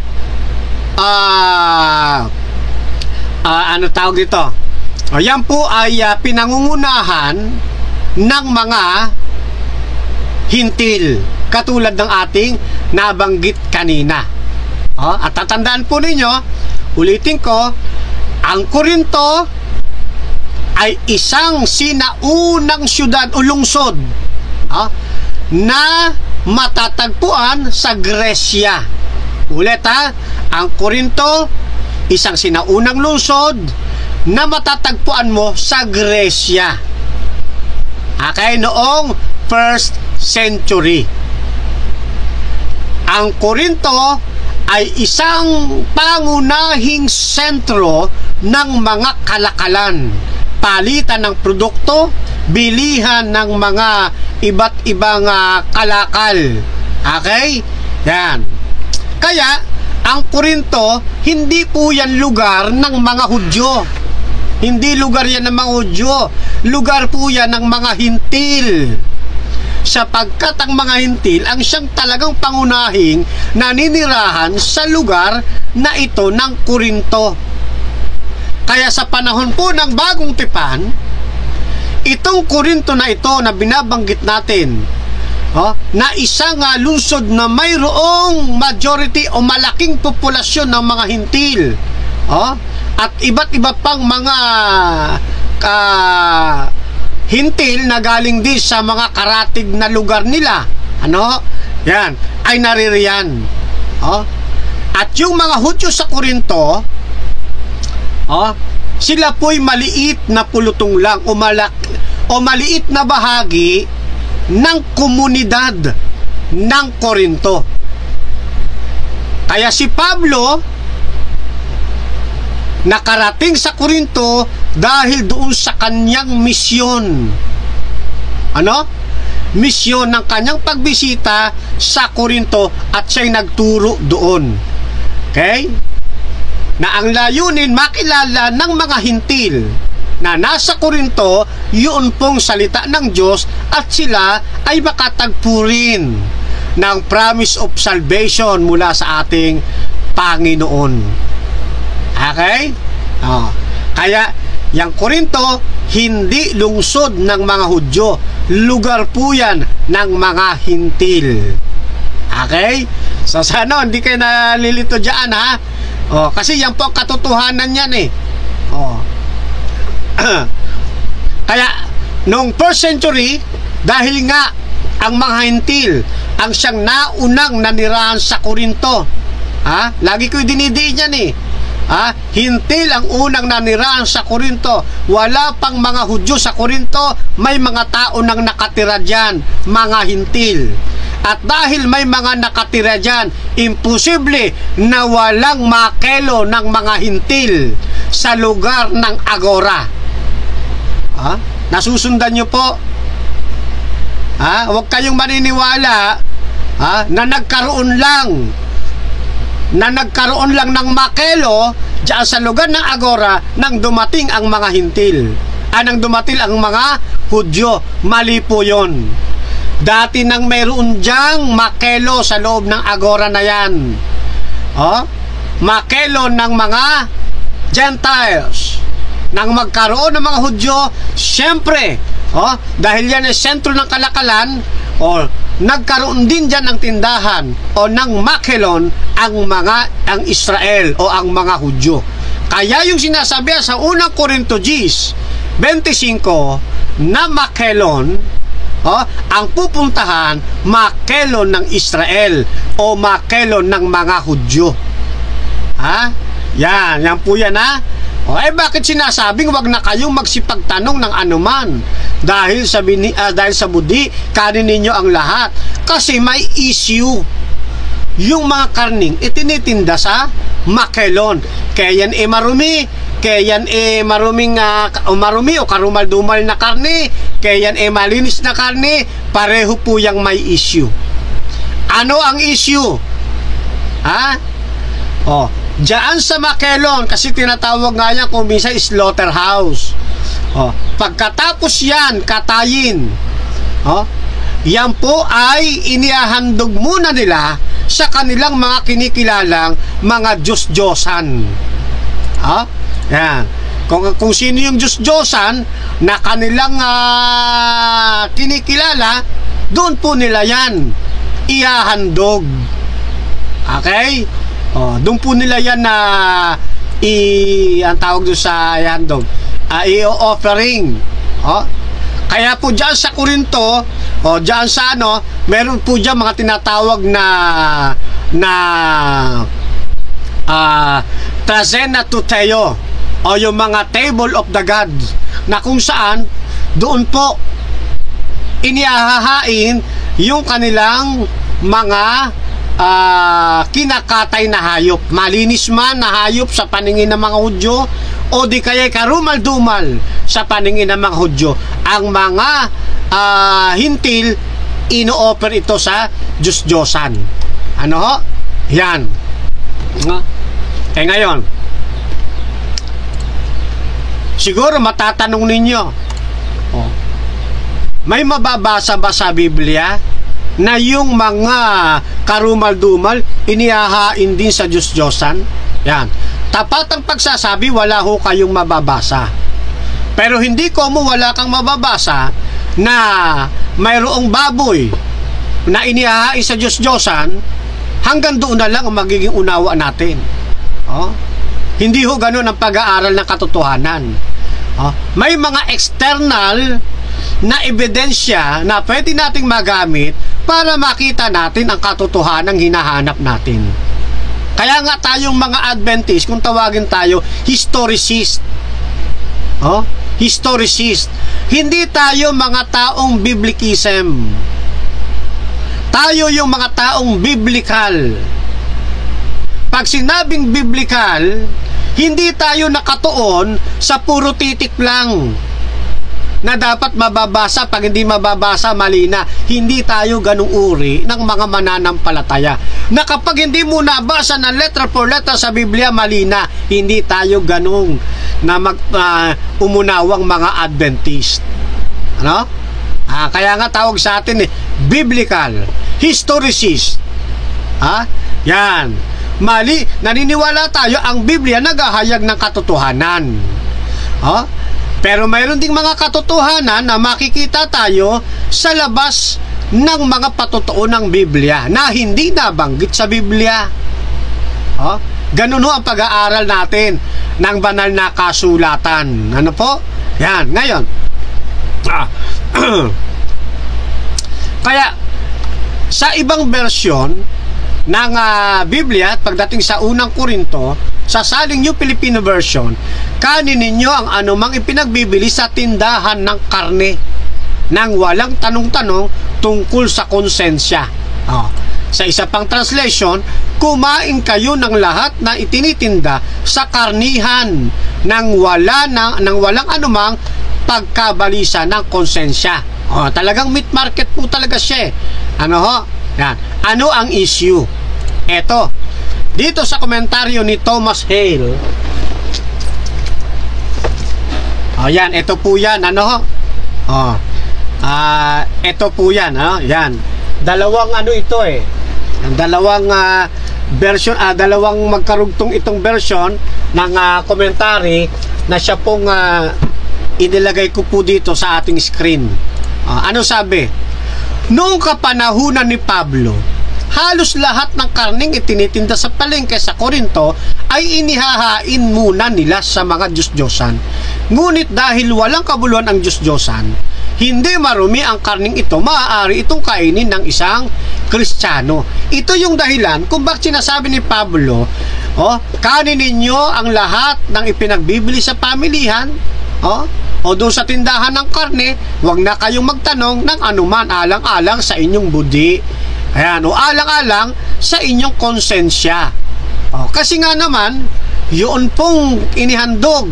ano tawag dito? Yan po ay pinangungunahan ng mga hintil, katulad ng ating nabanggit kanina. At tatandaan po ninyo, ulitin ko, ang Korinto ay isang sinaunang syudad o lungsod na matatagpuan sa Gresya. Ulit ang Korinto, isang sinaunang lungsod na matatagpuan mo sa Gresya. Okay, noong 1st century. Ang Korinto ay isang pangunahing sentro ng mga kalakalan, palitan ng produkto, bilihan ng mga iba't ibang kalakal. Okay? Yan. Kaya, ang Korinto, hindi po yan lugar ng mga Hudyo. Hindi lugar yan ng mga Hudyo. Lugar po yan ng mga hintil. Sapagkat ang mga hintil ang siyang talagang pangunahing naninirahan sa lugar na ito ng Korinto. Kaya sa panahon po ng Bagong Tipan, itong Korinto na ito na binabanggit natin, na isang lungsod na mayroong majority o malaking populasyon ng mga hintil, at iba't iba pang mga hintil na galing din sa mga karatig na lugar nila, yan, ay naririyan. At yung mga Hudyo sa Korinto, sila po'y maliit na pulutong lang o maliit na bahagi ng komunidad ng Korinto. Kaya si Pablo nakarating sa Korinto dahil doon sa kanyang misyon. Misyon ng kanyang pagbisita sa Korinto at siya'y nagturo doon. Okay? Na ang layunin makilala ng mga hintil na nasa Korinto yun pong salita ng Diyos at sila ay makatagpo rin ng promise of salvation mula sa ating Panginoon. Okay? Kaya yung Korinto hindi lungsod ng mga Hudyo, lugar po yan ng mga hintil. Okay? So sana hindi kayo nalilito dyan, kasi yan po ang katotohanan yan Kaya noong 1st century, dahil nga ang mga hintil ang siyang naunang nanirahan sa Korinto, lagi ko dinidiin yan hintil ang unang nanirahan sa Korinto. Wala pang mga Hudyo sa Korinto, may mga tao nang nakatira dyan, mga hintil. At dahil may mga nakatira dyan, imposible na walang makelo ng mga hintil sa lugar ng agora. Nasusundan nyo po? Huwag kayong maniniwala na nagkaroon lang ng makelo diyan sa lugar ng agora nang dumating ang mga hintil. Nang dumating ang mga Hudyo. Mali po yun. Dati nang mayroon diyang makelo sa loob ng agora na yan. Makelo ng mga Gentiles. Nang magkaroon ng mga Hudyo, siyempre, dahil yan ay sentro ng kalakalan, nagkaroon din dyan ng tindahan o ng makelon ang Israel o ang mga Hudyo. Kaya yung sinasabi sa unang Korinto 25 na makelon, ang pupuntahan makelon ng Israel o makelon ng mga Hudyo. Yan po yan O bakit sinasabing wag na kayong magsipagtanong ng anuman dahil sa budi kanin ninyo ang lahat? Kasi may issue yung mga karning itinitinda sa makelon. Kaya yan marumi, kaya yan marumi o karumal-dumal na karne, kaya yan malinis na karne, pareho po yang may issue. Ano ang issue? Diyan sa makelon, kasi tinatawag nga yan kung minsan slaughterhouse. Pagkatapos yan, katayin. Yan po ay inihahandog muna nila sa kanilang mga kinikilalang mga Diyos-Diyosan. Yan. Kung sino yung Diyos-Diyosan na kanilang kinikilala, doon po nila yan ihahandog. Okay? Doon po nila yan na ang tawag doon sa ihahandog, i-offering. Kaya po dyan sa Korinto, dyan sa meron po dyan mga tinatawag na Trazena Tuteo, o yung mga table of the gods, na kung saan doon po inihahain yung kanilang mga kinakatay na hayop, malinis man na hayop sa paningin ng mga Hudyo, o di kaya karumal-dumal sa paningin ng mga Hudyo. Ang mga hintil, ino-offer ito sa Diyos-Diyosan. Ano ho? Yan. Ngayon, siguro matatanong ninyo, may mababasa ba sa Biblia na yung mga karumal-dumal inihahain din sa Diyos-Diyosan? Yan. Tapat ang pagsasabi, wala ho kayong mababasa. Pero hindi ko wala kang mababasa na mayroong baboy na inihahain sa Diyos-Diyosan, hanggang doon na lang ang magiging unawa natin. Hindi ho ganun ang pag-aaral ng katotohanan. May mga external na ebidensya na pwede nating magamit para makita natin ang katotohanan hinahanap natin. Kaya nga tayong mga Adventist, kung tawagin tayo, historicist. Historicist. Hindi tayo mga taong biblicism. Tayo yung mga taong biblical. Pag sinabing biblical, hindi tayo nakatuon sa puro titik lang na dapat mababasa. Pag hindi mababasa, mali na. Hindi tayo ganung uri ng mga mananampalataya na kapag hindi mo nabasa ng letter for letter sa Biblia, mali na. Hindi tayo ganung na umunawang mga Adventist. Kaya nga tawag sa atin biblical, historicist. Yan. Mali, naniniwala tayo ang Biblia naghahayag ng katotohanan. Pero mayroon ding mga katotohanan na makikita tayo sa labas ng mga patotoo ng Biblia na hindi nabanggit sa Biblia. Ganun ho ang pag-aaral natin ng banal na kasulatan. Ano po? Yan. Ngayon, kaya sa ibang bersyon ng Biblia, pagdating sa unang Korinto, sa Saling New Filipino Version, kanin ninyo ang anumang ipinagbibili sa tindahan ng karne nang walang tanong-tanong tungkol sa konsensya. Sa isa pang translation, kumain kayo ng lahat na itinitinda sa karnihan nang walang anumang pagkabalisa ng konsensya. Talagang meat market po talaga siya. Yan. Ano ang issue? Eto, dito sa komentaryo ni Thomas Hale, yan, ito po yan, ito po yan, yan. Dalawang ito dalawang version, dalawang magkarugtong itong version ng commentary na siya pong inilagay ko po dito sa ating screen. Ano sabi? Noong kapanahunan ni Pablo, halos lahat ng karning itinitinda sa palengke sa Korinto ay inihahain muna nila sa mga Diyos-Diyosan. Ngunit dahil walang kabuluhan ang Diyos-Diyosan, hindi marumi ang karning ito, maaari itong kainin ng isang Kristiyano. Ito yung dahilan kung bakit sinasabi ni Pablo, kanin ninyo ang lahat ng ipinagbibili sa pamilihan, o doon sa tindahan ng karne, huwag na kayong magtanong ng anuman alang-alang sa inyong budi. Ayan, o alang-alang sa inyong konsensya. Kasi nga naman, yun pong inihandog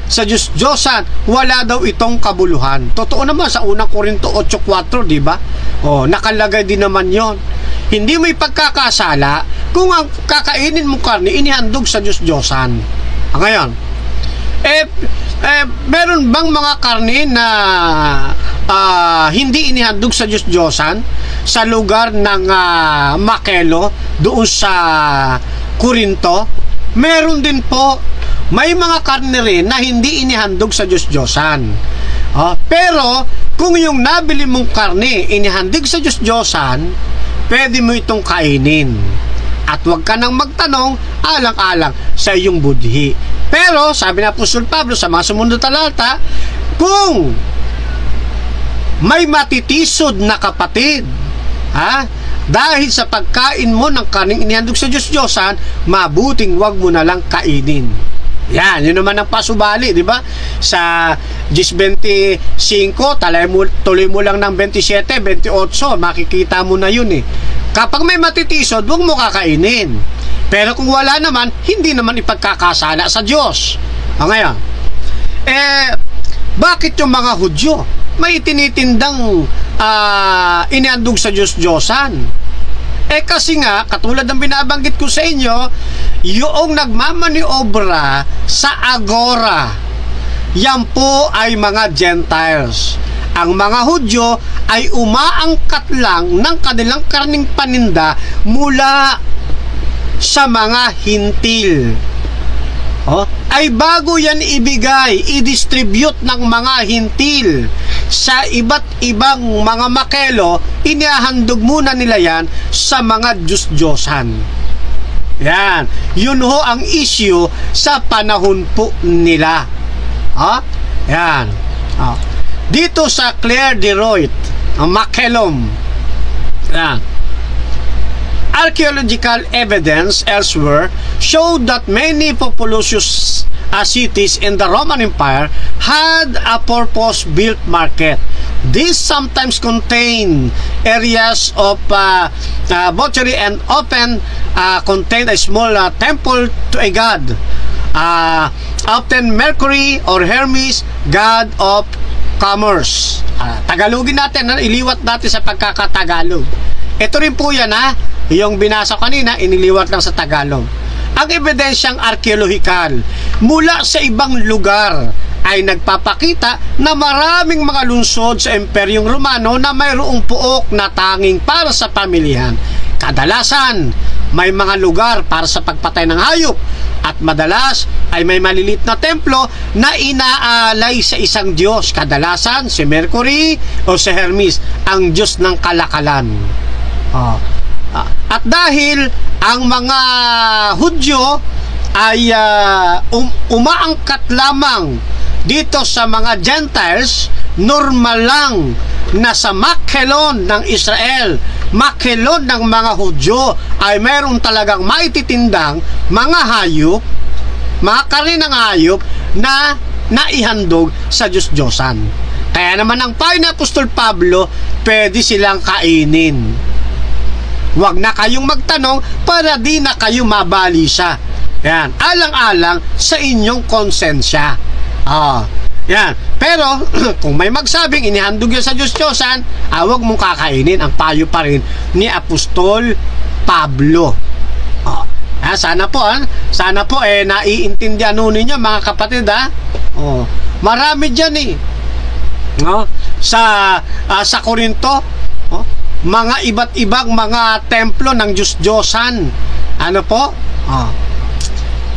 sa Diyos-Diyosan, wala daw itong kabuluhan. Totoo naman sa unang Korinto 8:4, di ba? Nakalagay din naman yon. Hindi mo ipagkakasala kung ang kakainin mo karne inihandog sa Diyos-Diyosan. Ngayon, meron bang mga karne na hindi inihandog sa Diyos-Diyosan sa lugar ng Makelo doon sa Korinto? Meron din po. May mga karne rin na hindi inihandog sa Diyos-Diyosan. Pero kung yung nabili mong karne inihandog sa Diyos-Diyosan, pwede mo itong kainin. At huwag ka nang magtanong alang-alang sa iyong budhi. Pero sabi na Apostol Pablo sa mga sumunod na talata, kung may matitisod na kapatid, dahil sa pagkain mo ng karneng inihandog sa Diyos-Diyosan, mabuting wag mo na lang kainin. Yan, yun naman ang pasubali, di ba? Sa 10:25, tuloy mo lang ng 27, 28, makikita mo na yun eh. Kapag may matitisod, huwag mo kakainin. Pero kung wala naman, hindi naman ipagkakasala sa Diyos. Ngayon, bakit yung mga Hudyo may tinitindang inihandog sa Diyos-Diyosan? Kasi nga, katulad ng binabanggit ko sa inyo, yung nagmamaniobra sa agora, yan po ay mga Gentiles. Ang mga Hudyo ay umaangkat lang ng kanilang karning paninda mula sa mga Hintil. Ay bago yan ibigay, i-distribute ng mga Hintil sa iba't ibang mga Makelo, inihahandog muna nila yan sa mga Diyos-Diyosan. Yan, yun ho ang issue sa panahon po nila. Yan. Dito sa Claire de Roit, Makelom, yan, archaeological evidence elsewhere showed that many populous cities in the Roman Empire had a purpose-built market. These sometimes contain areas of butchery and often contain a small temple to a god, often Mercury or Hermes, god of commerce. Tagalogin natin, iliwat natin sa pagkakatagalog. Ito rin po yan yung binasa kanina, iniliwat lang sa Tagalog. Ang ebidensyang arkeolohikal mula sa ibang lugar ay nagpapakita na maraming mga lungsod sa Imperyong Romano na mayroong puok na tanging para sa pamilihan. Kadalasan, may mga lugar para sa pagpatay ng hayop at madalas ay may malilit na templo na inaalay sa isang Diyos. Kadalasan, si Mercury o si Hermes, ang Diyos ng kalakalan. At dahil ang mga Hudyo ay umaangkat lamang dito sa mga Gentiles, normal lang na sa Makelon ng Israel, Makelon ng mga Hudyo, ay meron talagang maititindang mga hayop, mga karne ng hayop na naihandog sa Diyos-Diyosan. Kaya naman ang payo ni Apostol Pablo, pwede silang kainin. Huwag na kayong magtanong para di na kayo mabalisa. Yan, alang-alang sa inyong konsensya. Yan. Pero kung may magsabing inihandog yan sa Diyos-Diyosan, huwag mong kakainin. Ang payo pa rin ni Apostol Pablo. Sana po naiintindihan ninyo mga kapatid. Marami dyan sa Korinto, mga iba't ibang mga templo ng Diyos-Diyosan.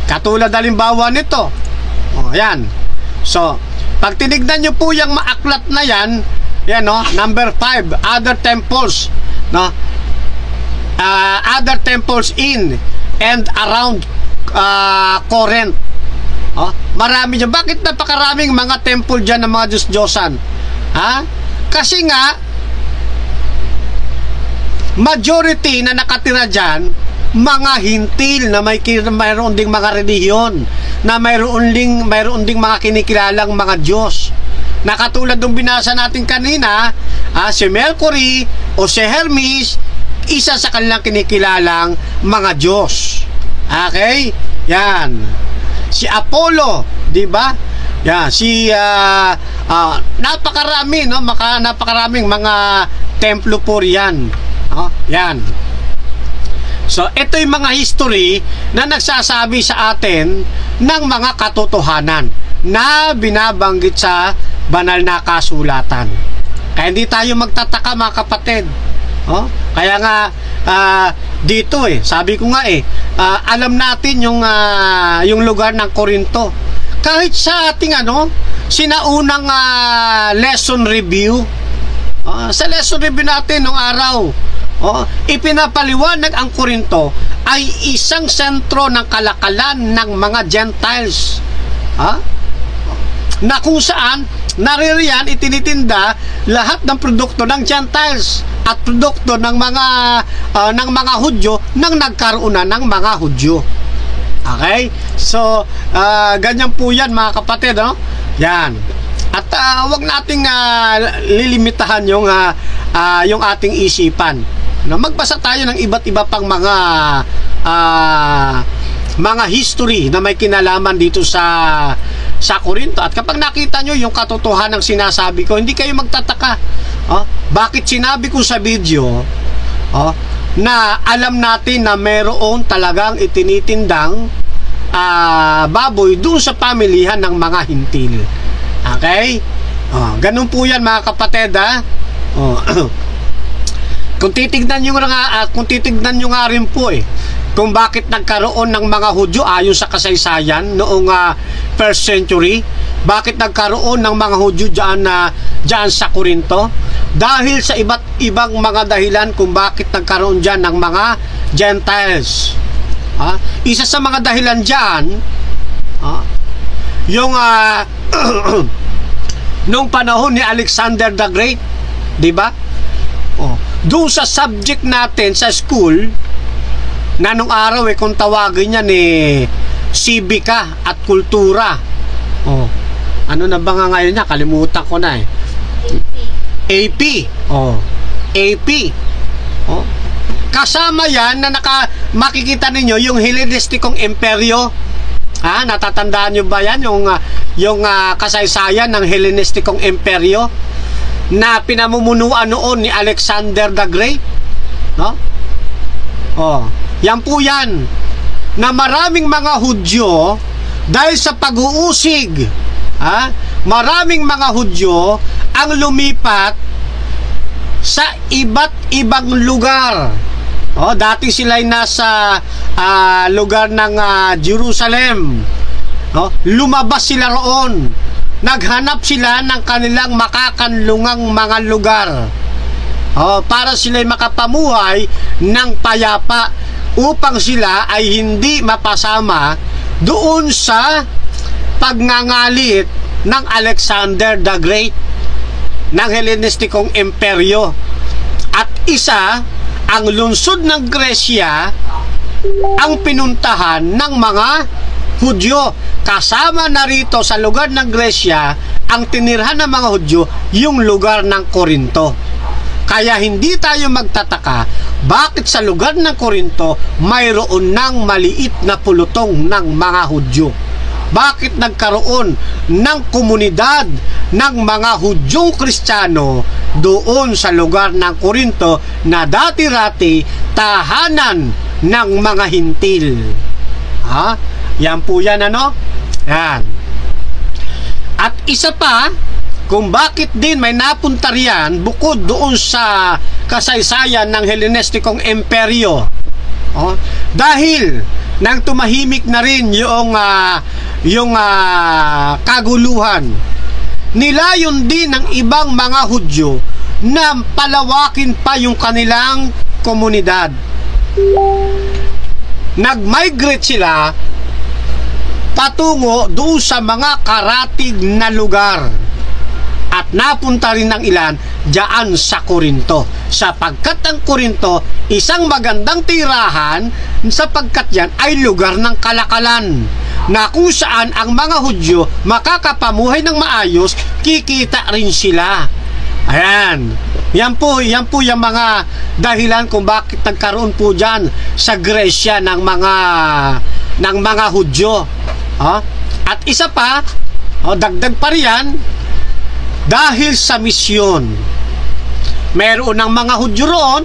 Katulad halimbawa nito. Yan. So, pag tinignan nyo po yung maaklat na yan, number 5, other temples, other temples in and around Corinth. Marami dyan. Bakit napakaraming mga temple dyan ng mga Diyos-Diyosan? Kasi nga, majority na nakatira dyan, mga hintil na mayroon ding mga relihiyon, na mayroon ding mga kinikilalang mga Diyos. Na katulad ng binasa natin kanina, si Mercury o si Hermes, isa sa kanilang kinikilalang mga Diyos. Okay? Yan. Si Apollo, di ba? Yan. Si napakarami, no? Napakaraming mga templo po riyan. Yan. So, ito yung mga history na nagsasabi sa atin ng mga katotohanan na binabanggit sa banal na kasulatan. Kaya hindi tayo magtataka, mga kapatid. Kaya nga, dito sabi ko nga alam natin yung lugar ng Corinto. Kahit sa ating sinaunang lesson review, sa lesson review natin nung araw, ipinapaliwanag ang Corinto ay isang sentro ng kalakalan ng mga Gentiles, na kung saan naririyan itinitinda lahat ng produkto ng Gentiles at produkto ng mga Hudyo nang nagkaroon na ng mga Hudyo. Okay? So, ganyan po yan, mga kapatid, Yan. At wag nating lilimitahan yung ating isipan. Magbasa tayo ng iba't iba pang mga history na may kinalaman dito sa Corinto. At kapag nakita nyo yung katotohanan ng sinasabi ko, hindi kayo magtataka. Bakit sinabi ko sa video na alam natin na meron talagang itinitindang baboy doon sa pamilihan ng mga hintil. Okay? Ganun po yan, mga kapatid, Kung titignan nyo nga rin po kung bakit nagkaroon ng mga Hudyo ayon sa kasaysayan noong 1st century, bakit nagkaroon ng mga Hudyo dyan sa Corinto, dahil sa iba't ibang mga dahilan kung bakit nagkaroon dyan ng mga Gentiles. Isa sa mga dahilan dyan, yung nung panahon ni Alexander the Great, di ba? Doon sa subject natin sa school, na nung araw kung tawagin niya sibika at kultura. Ano na ba nga ngayon niya? Kalimutan ko na AP. AP. Kasama yan na makikita ninyo yung Hellenistikong Imperyo. Natatandaan nyo ba yan? Yung kasaysayan ng Hellenistikong Imperyo na pinamumunuan noon ni Alexander the Great, yan po yan, na maraming mga Hudyo dahil sa pag-uusig, maraming mga Hudyo ang lumipat sa iba't ibang lugar. Dati sila'y nasa lugar ng Jerusalem, lumabas sila roon. Naghanap sila ng kanilang makakanlungang mga lugar para sila'y makapamuhay ng payapa, upang sila ay hindi mapasama doon sa pagngangalit ng Alexander the Great ng Hellenistikong Imperyo. At isa, ang lungsod ng Gresya ang pinuntahan ng mga Hudyo. Kasama na rito sa lugar ng Gresya, ang tinirhan ng mga Hudyo, yung lugar ng Corinto. Kaya hindi tayo magtataka bakit sa lugar ng Corinto mayroon ng maliit na pulutong ng mga Hudyo. Bakit nagkaroon ng komunidad ng mga Hudyong Kristiyano doon sa lugar ng Corinto na dati-rati tahanan ng mga hintil. Yan po yan, Yan. At isa pa, kung bakit din may napunta riyan bukod doon sa kasaysayan ng Hellenistikong Imperyo, dahil nang tumahimik na rin yung kaguluhan, nilayon din ng ibang mga Hudyo na palawakin pa yung kanilang komunidad. Nag-migrate sila patungo doon sa mga karatig na lugar. at napunta rin ng ilan diyan sa Korinto, sapagkat ang Korinto isang magandang tirahan, sapagkat yan ay lugar ng kalakalan na kung saan ang mga Hudyo makakapamuhay ng maayos, kikita rin sila. Ayan, yan po yung mga dahilan kung bakit nagkaroon po dyan sa Gresya ng mga Hudyo. At isa pa, dagdag pa riyan, dahil sa misyon. Meron ng mga Hudyo roon,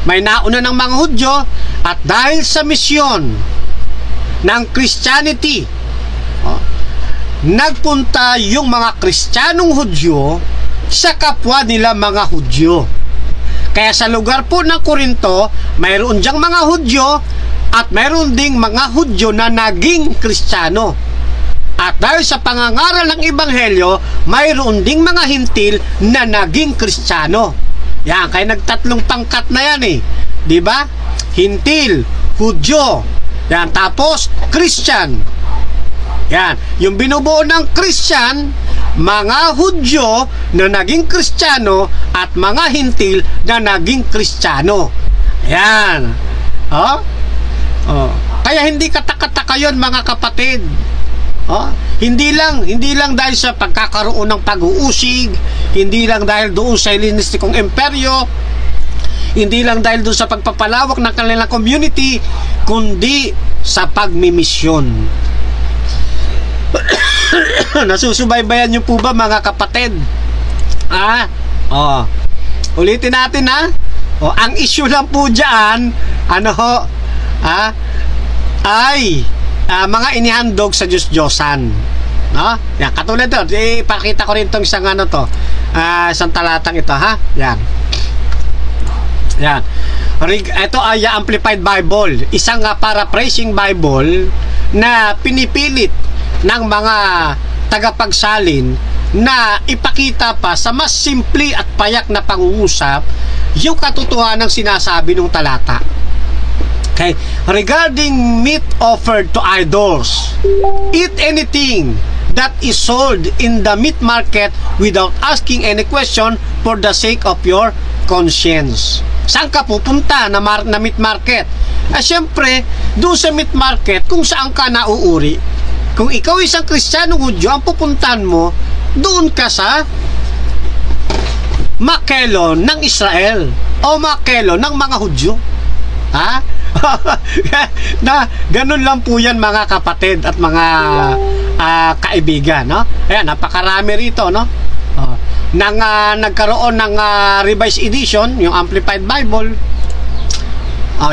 may nauna ng mga Hudyo, at dahil sa misyon ng Christianity, nagpunta yung mga Kristiyanong Hudyo sa kapwa nila mga Hudyo. Kaya sa lugar po ng Korinto, mayroon diyang mga Hudyo at mayroon ding mga Hudyo na naging Kristiyano. At dahil sa pangangaral ng Ebanghelyo, mayroon ding mga Hintil na naging Kristiyano. Yan, kaya nagtatlong pangkat na yan eh. Diba? Hintil, Hudyo, yan, tapos Christian. Yan, yung binubuo ng Christian, mga Hudyo na naging Kristiyano at mga Hintil na naging Kristiyano. Yan. Kaya hindi katakataka yun, mga kapatid. Hindi lang dahil sa pagkakaroon ng pag-uusig, hindi lang dahil doon sa Hellenistikong imperyo, hindi lang dahil doon sa pagpapalawak ng kanilang community, kundi sa pagmimisyon. Nasusubaybayan niyo po ba, mga kapatid? Ulitin natin, ang issue lang po dyan, ay mga inihandog sa Diyos-Diyosan. Yan, katulad doon, ipakita ko rin itong isang isang talatang ito, yan. Yan. Ito ay Amplified Bible, isang paraphrasing Bible na pinipilit ng mga tagapagsalin na ipakita pa sa mas simple at payak na pangungusap yung katotohanan ng sinasabi ng talata. Okay, regarding meat offered to idols, eat anything that is sold in the meat market without asking any question for the sake of your conscience. Saan ka pupunta na meat market? Siyempre, doon sa meat market, kung saan ka nauuri. Kung ikaw isang Kristiyanong Hudyo, ang pupuntahan mo, doon ka sa Makelo ng Israel o Makelo ng mga Hudyo. Na ganun lang po yan, mga kapatid at mga kaibigan, Ayan, napakarami rito, nagkaroon ng revised edition, yung Amplified Bible,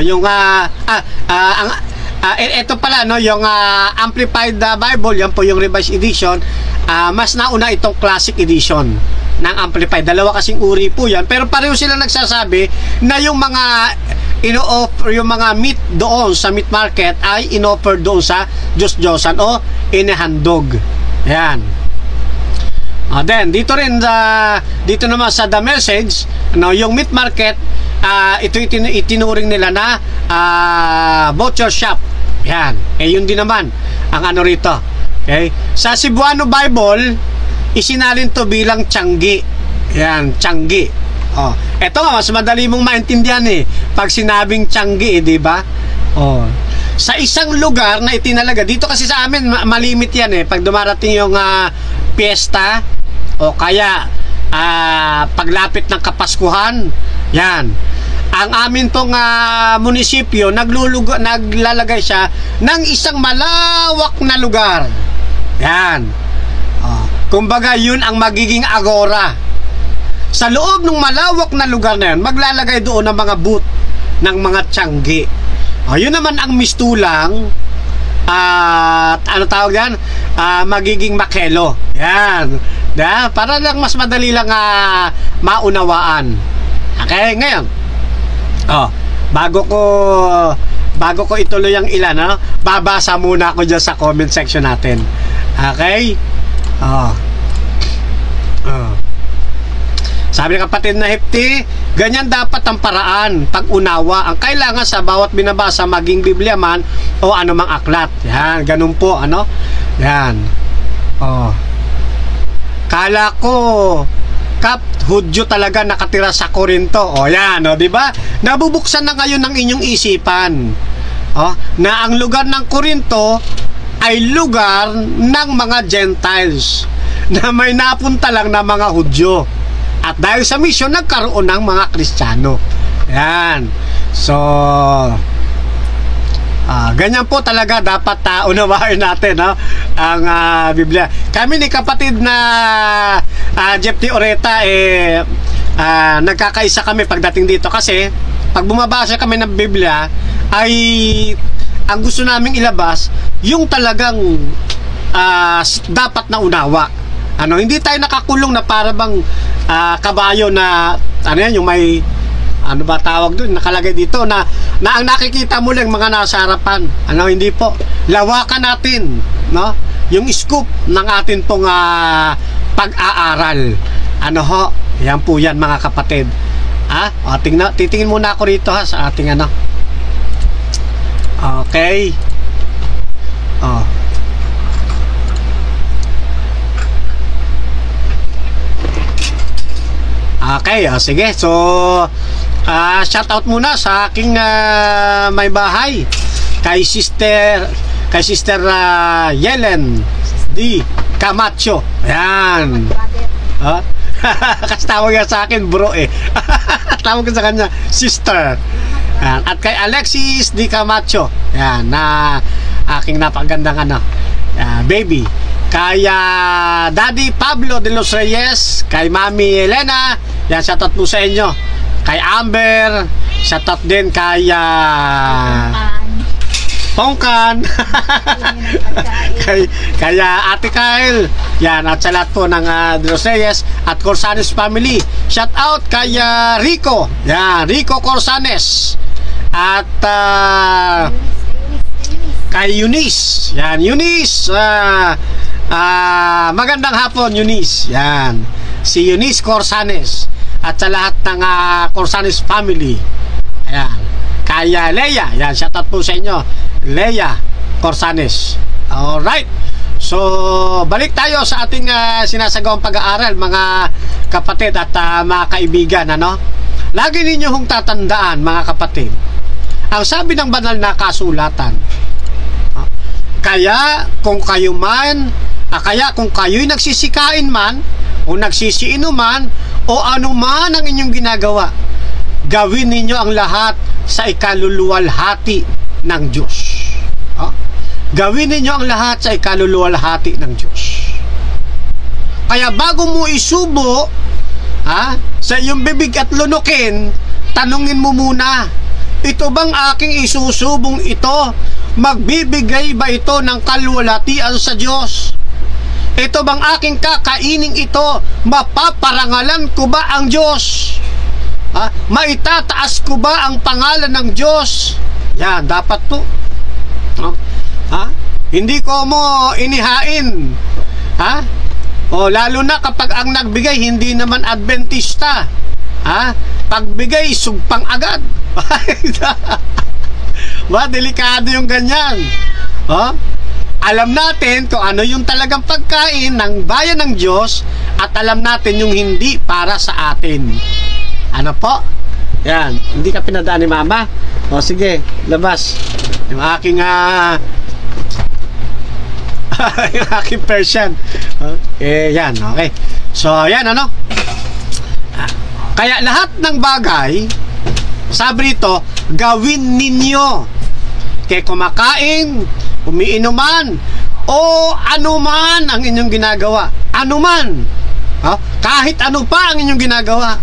yung ito pala, yung Amplified Bible, yan po yung revised edition. Mas nauna itong classic edition ng Amplified. Dalawa kasing uri po yan, pero pareho sila nagsasabi na yung mga ino-offer, yung mga meat doon sa meat market ay in-offer doon sa Diyos-Diyosan o inihandog. Yan. Then dito rin dito naman sa The Message, yung meat market, ito itinuring nila na butcher shop. Yan. Yun din naman ang rito. Okay? Sa Cebuano Bible, isinalin to bilang tianggi. Yan, tianggi. Ito nga, mas madali mong maintindihan pag sinabing tianggi, di ba? Sa isang lugar na itinalaga, dito kasi sa amin malimit yan pag dumarating yung piyesta o kaya paglapit ng Kapaskuhan, yan. Ang amin pong munisipyo naglalagay siya ng isang malawak na lugar. Yan. Kumbaga yun ang magiging agora. Sa loob ng malawak na lugar na yun, maglalagay doon ng mga booth ng mga tianggi. Yun naman ang mistulang tawag yan? Magiging makelo. Yan. Para lang mas madali lang maunawaan. Okay, ngayon. Bago ko ituloy ang ilan, babasa muna ako dyan sa comment section natin. Okay? Sabi ng kapatid na Hefty, ganyan dapat ang paraan, pag-unawa, ang kailangan sa bawat binabasa, maging Biblia man o anumang aklat. Yan, ganun po, Yan. Kala ko Hudyo talaga nakatira sa Korinto. O yan, o, di ba? Nabubuksan na ngayon ng inyong isipan. O, na ang lugar ng Korinto ay lugar ng mga Gentiles na may napunta lang na mga Hudyo. At dahil sa misyon, nagkaroon ng mga Kristiyano. Yan. So, ganyan po talaga dapat unawain natin, no? Ang Biblia. Kami ni kapatid na Jeff T. Oreta nagkakaisa kami pagdating dito kasi pag bumabasa kami ng Biblia ay ang gusto naming ilabas yung talagang dapat na unawa. Hindi tayo nakakulong na para bang kabayo na yung may ano ba tawag doon, nakalagay dito na ang nakikita mo lang mga nasa harapan. Hindi po. Lawakan natin, no? Yung scoop ng atin pong pag-aaral. Yan po yan mga kapatid. Titingin muna ako rito sa ating Okay. Okay, sige. So, shout out muna sa aking may bahay kay Sister Yelen D. Camacho. Ayan. Kasi tawag nga sa akin bro tawag ko sa kanya sister. Ayan. At kay Alexis D. Camacho. Ayan, na aking napagandang baby. Kay Daddy Pablo de los Reyes, kay Mami Elena, yan, shoutout po sa inyo. Kay Amber, shoutout din kay Pongkan kay Ate Kyle, yan, at sa lahat po ng de los Reyes at Corsanes family. Shoutout kay Rico, yan, Rico Corsanes, at kay Eunice, yan, Eunice, magandang hapon Eunice, yan, si Eunice Corsanes, at sa lahat ng Corsanes family. Ayan, kaya Leia, yan, shoutout po sa inyo, Leia Corsanes. Alright, so balik tayo sa ating sinasagawang pag-aaral mga kapatid at mga kaibigan. Lagi ninyo hong tatandaan mga kapatid, ang sabi ng banal na kasulatan, kaya kung kayo'y nagsisikain man o nagsisiino man o ano man ang inyong ginagawa, gawin ninyo ang lahat sa ikaluluwalhati ng Diyos. Gawin ninyo ang lahat sa ikaluluwalhati ng Diyos. Kaya bago mo isubo sa iyong bibig at lunukin, tanungin mo muna, ito bang aking isusubong ito, magbibigay ba ito ng kaluwalhatian sa Diyos? Ito bang aking kakaining ito, mapaparangalan ko ba ang Diyos? Maitataas ko ba ang pangalan ng Diyos? Yan, dapat po. Hindi ko mo inihain. Lalo na kapag ang nagbigay hindi naman Adventista. Pagbigay, sugpang agad. Delikado yung ganyan. Alam natin kung ano yung talagang pagkain ng bayan ng Diyos at alam natin yung hindi para sa atin. Ano po? Yan, hindi ka pinadaan ni Mama? Sige, labas. Yung aking yung aking Persian. Yan, okay. So, yan, kaya lahat ng bagay, sabi rito, gawin ninyo. Kaya kumakain, umiinuman, o anuman ang inyong ginagawa. Anuman. Kahit ano pa ang inyong ginagawa,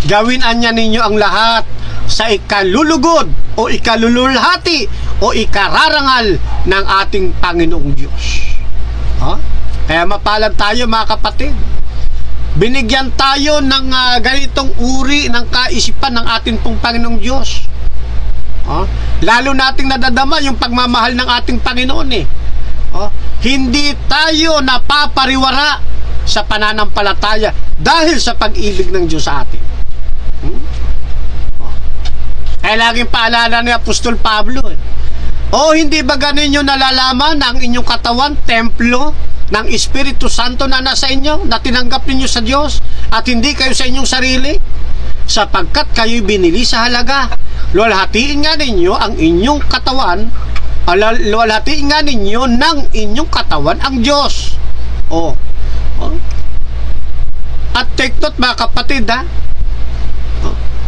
gawin anya ninyo ang lahat sa ikalulugod o ikalululhati o ikararangal ng ating Panginoong Diyos. Kaya mapalad tayo mga kapatid. Binigyan tayo ng ganitong uri ng kaisipan ng ating pong Panginoong Diyos. Lalo nating nadadama yung pagmamahal ng ating Panginoon Hindi tayo napapariwara sa pananampalataya dahil sa pag-ibig ng Diyos sa atin. Kaya laging paalala ni Apostol Pablo, hindi ba ganin nyo nalalaman na ang inyong katawan, templo ng Espiritu Santo na nasa inyo, na tinanggap ninyo sa Diyos, at hindi kayo sa inyong sarili, sapagkat kayo'y binili sa halaga. Luwalhatiin nga ninyo ang inyong katawan, luwalhatiin nga ninyo ng inyong katawan ang Diyos. At take note mga kapatid,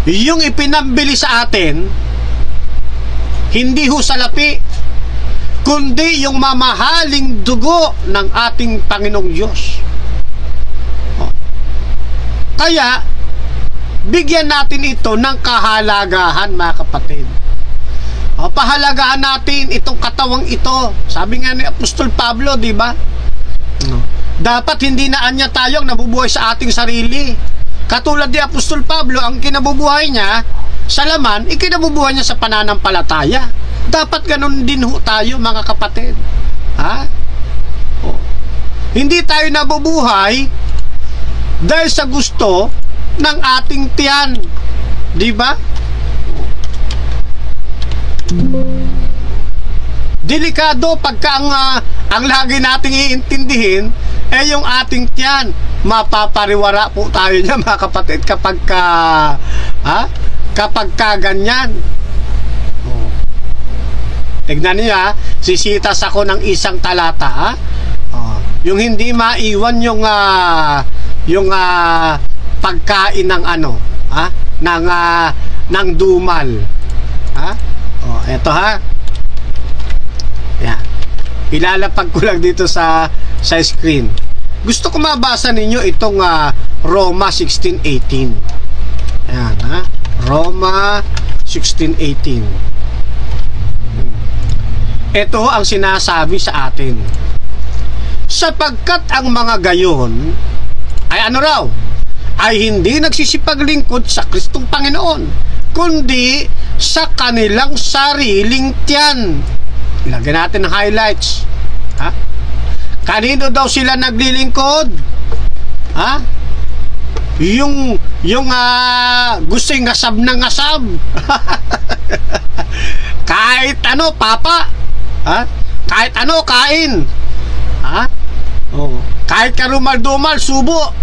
yung ipinambili sa atin, hindi ho salapi, kundi yung mamahaling dugo ng ating Panginoong Diyos. Kaya, bigyan natin ito ng kahalagahan, mga kapatid. Pahalagahan natin itong katawang ito. Sabi nga ni Apostol Pablo, di ba? Dapat hindi na anya tayo ang nabubuhay sa ating sarili. Katulad ni Apostol Pablo, ang kinabubuhay niya sa laman, ikinabubuhay niya sa pananampalataya. Dapat ganun din ho tayo, mga kapatid. Hindi tayo nabubuhay dahil sa gusto ng ating tiyan. Di ba? Delikado pagka ang lagi nating iintindihin yung ating tiyan. Mapapariwara po tayo niya, mga kapatid, kapag ganyan. Tignan niyo, sisitas ako ng isang talata, yung hindi maiwan yung pagkain ng ng dumal. Eto yan. Ilalapag ko lang dito sa screen. Gusto ko mabasa ninyo itong Roma 16:18. Ayan, Roma 16:18. Ito ang sinasabi sa atin. Sapagkat ang mga gayon ay ano raw? Ay hindi nagsisipaglingkod sa Kristong Panginoon, kundi sa kanilang sariling tiyan. Ilagay natin ang highlights. Kanino daw sila naglilingkod? Yung gusto yung ngasab na ngasab. Kahit ano, papa. Kahit ano, kain. Kahit karumal-dumal, subo.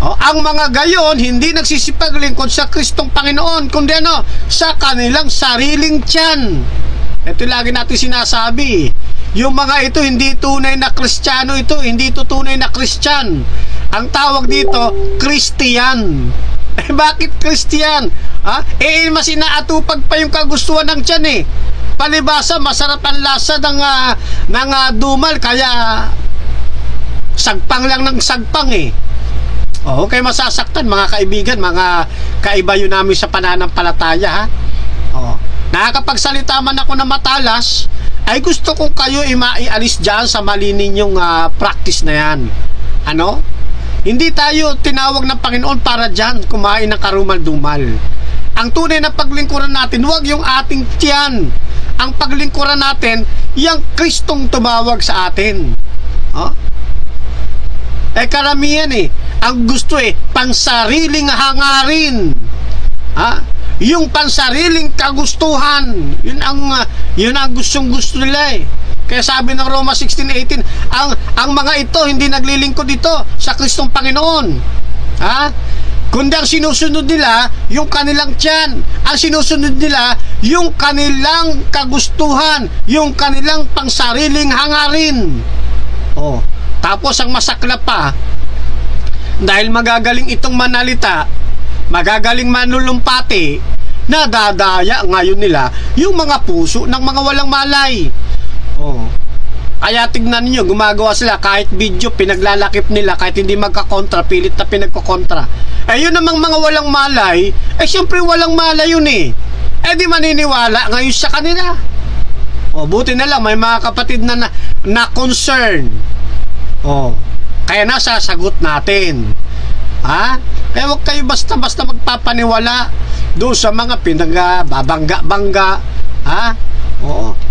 Ang mga gayon, hindi nagsisipaglingkod sa Kristong Panginoon, kundi sa kanilang sariling tiyan. Ito lagi natin sinasabi. Yung mga ito, hindi tunay na Kristiyano ito. Hindi ito tunay na Kristyan. Ang tawag dito, Christian. Bakit Christian? Mas inaatupag pa yung kagustuhan ng tiyan Palibasa, masarap ang lasa ng dumal, kaya sagpang lang ng sagpang Okay, masasaktan mga kaibigan, mga kaibayo namin sa pananampalataya Nakakapagsalita man ako na matalas, ay gusto kong kayo maialis dyan sa mali ninyong practice na yan. Hindi tayo tinawag ng Panginoon para dyan kumain ng karumal-dumal. Ang tunay na paglingkuran natin, huwag yung ating tiyan. Ang paglingkuran natin, yung Kristong tumawag sa atin. Karamihan ang gusto pansariling hangarin. Yung pansariling kagustuhan, yun ang gustong-gusto nila Kaya sabi ng Roma 16:18, ang mga ito hindi naglilingkod ito sa Kristong Panginoon. Kundi ang sinusunod nila, yung kanilang tiyan. Ang sinusunod nila, yung kanilang kagustuhan, yung kanilang pangsariling hangarin. Tapos ang masakla pa, dahil magagaling itong manalita, magagaling manulumpati, nadadaya ngayon nila yung mga puso ng mga walang malay. Kaya tignan niyo, gumagawa sila kahit video, pinaglalakip nila, kahit hindi magkakontra, pilit na pinagkokontra. Yun namang mga walang malay, siyempre walang malay yun di maniniwala ngayon sa kanila. Buti na lang may mga kapatid na concern. Kaya nasasagot natin. Kaya huwag kayo basta-basta magpapaniwala doon sa mga pinagbabangga-bangga.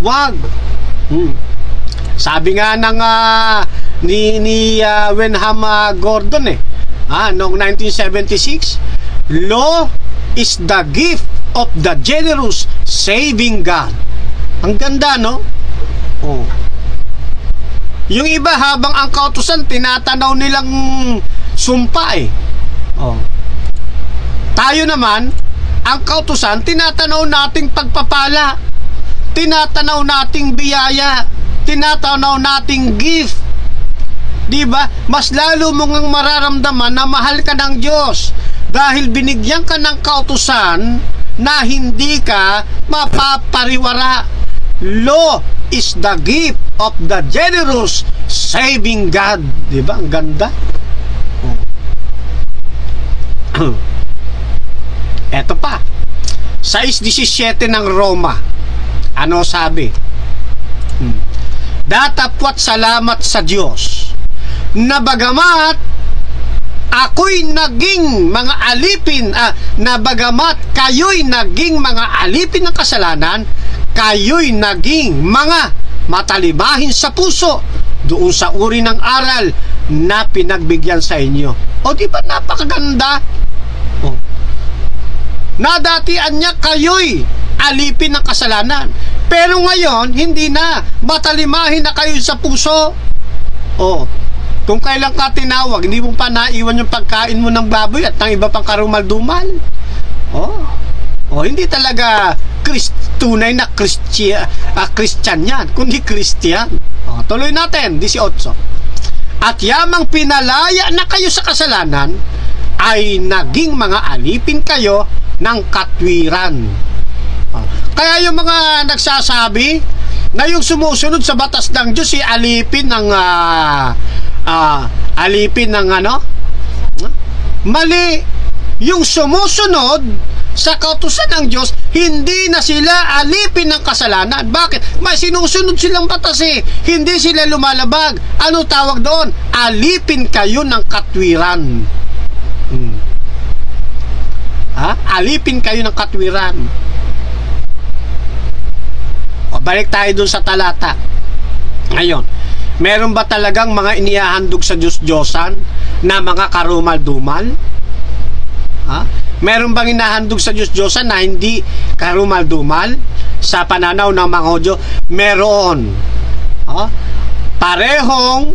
Wag. Sabi nga ng ni Wenham Gordon noong 1976, law is the gift of the generous saving God. Ang ganda, no? Yung iba habang ang kautusan tinatanaw nilang sumpa eh. Oh. Tayo naman, ang kautusan tinatanaw nating pagpapala, tinatanaw nating biyaya, tinatanaw nating gift. Diba? Mas lalo mong mararamdaman na mahal ka ng Diyos dahil binigyan ka ng kautusan na hindi ka mapapariwara. Law is the gift of the generous saving God. Diba? Ang ganda. Eto pa. 6:17 ng Roma. Ano sabi? Datapwat salamat sa Diyos na bagamat ako'y naging mga alipin, na bagamat kayo'y naging mga alipin ng kasalanan, kayo'y naging mga matalibahin sa puso doon sa uri ng aral na pinagbigyan sa inyo. O di ba napakaganda? O. Nadatian niya kayo'y alipin ng kasalanan, pero ngayon hindi na, matalimahin na kayo sa puso. O, kung kailan ka tinawag, hindi mo pa naiwan yung pagkain mo ng baboy at ng iba pang karumal-dumal. Hindi talaga tunay na Christian yan, kundi Christian. Tuloy natin, 18. At yamang pinalaya na kayo sa kasalanan, ay naging mga alipin kayo ng katwiran. Kaya yung mga nagsasabi na yung sumusunod sa batas ng Diyos, alipin ng mali. Yung sumusunod sa kautusan ng Diyos, hindi na sila alipin ng kasalanan. Bakit? May sinusunod silang batas eh. Hindi sila lumalabag. Ano tawag doon? Alipin kayo ng katwiran. Alipin kayo ng katwiran. Balik tayo doon sa talata. Ngayon, meron ba talagang mga inihahandog sa Diyos-Diyosan na mga karumal-dumal? Meron bang inahandog sa Diyos-Diyosan na hindi karumal-dumal? Sa pananaw ng mga Hudyo, meron. Parehong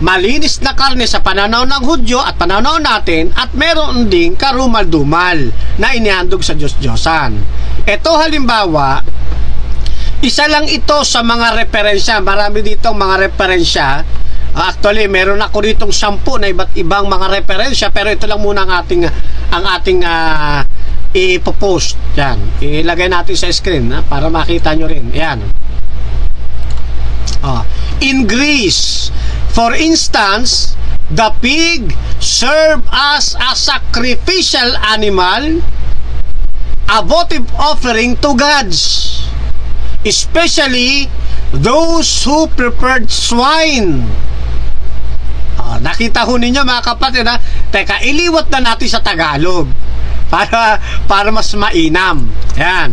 malinis na karne sa pananaw ng Hudyo at pananaw natin, at meron ding karumal-dumal na inihandog sa Diyos-Diyosan. Ito halimbawa, isa lang ito sa mga referensya. Marami ditong mga referensya. Actually, meron ako ditong 10 na iba't ibang mga referensya, pero ito lang muna ang ating ipopost. Yan. Ilagay natin sa screen para makita nyo rin. Yan. In Greece, for instance, the pig served as a sacrificial animal, a votive offering to gods, especially those who preferred swine. Nakita ho ninyo mga kapatid na, teka, iliwat na natin sa Tagalog para mas mainam. Yan.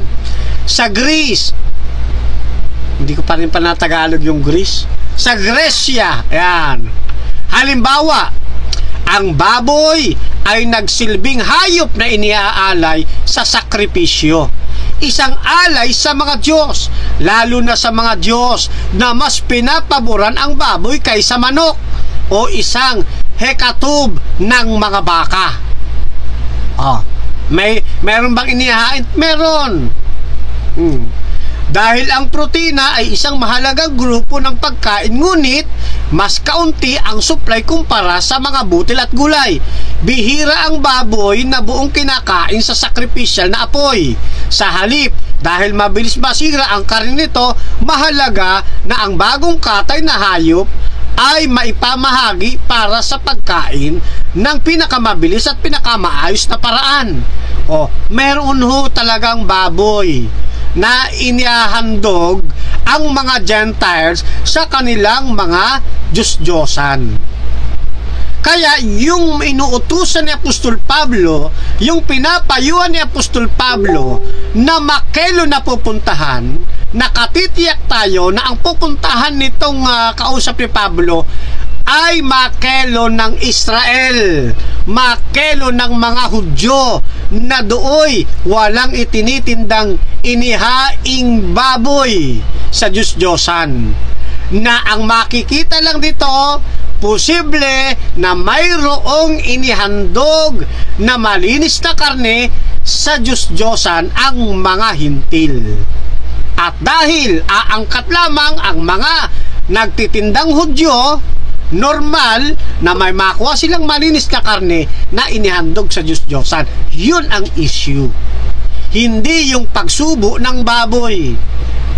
Sa Greece, hindi ko pa rin Tagalog yung Greece. Sa Gresya, yan. Halimbawa, ang baboy ay nagsilbing hayop na iniaalay sa sakripisyo. Isang alay sa mga Diyos, lalo na sa mga Diyos na mas pinapaboran ang baboy kaysa manok, o isang hekatub ng mga baka. Meron bang inihahain? Meron. Dahil ang protina ay isang mahalagang grupo ng pagkain, ngunit mas kaunti ang supply kumpara sa mga butil at gulay. Bihira ang baboy na buong kinakain sa sacrificial na apoy. Sa halip, dahil mabilis masira ang karne nito, mahalaga na ang bagong katay na hayop ay maipamahagi para sa pagkain ng pinakamabilis at pinakamaayos na paraan. Meron ho talagang baboy na inihahandog ang mga Gentiles sa kanilang mga Diyos-Diyosan. Kaya yung inuutusan ni Apostol Pablo, yung pinapayuhan ni Apostol Pablo na Makelo na pupuntahan, nakatitiyak tayo na ang pupuntahan nitong kausap ni Pablo ay Makelo ng Israel, Makelo ng mga Hudyo, na dooy walang itinitindang inihaing baboy sa Diyos-Diyosan. na ang makikita lang dito, posible na mayroong inihandog na malinis na karne sa Diyos-Diyosan ang mga hintil. At dahil aangkat lamang ang mga nagtitindang Hudyo, normal na may makuha silang malinis na karne na inihandog sa Diyos-Diyosan. Yun ang issue. Hindi yung pagsubo ng baboy.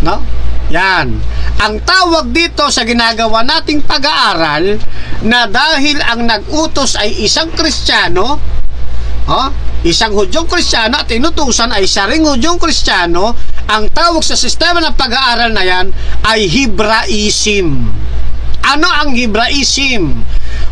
No? Yan. Ang tawag dito sa ginagawa nating pag-aaral na dahil ang nag-utos ay isang Kristiyano, isang Hudyong Kristiyano at inutusan ay isa ring Hudyong Kristiyano, ang tawag sa sistema ng pag-aaral na yan ay Hebraism. Ano ang Hebraism?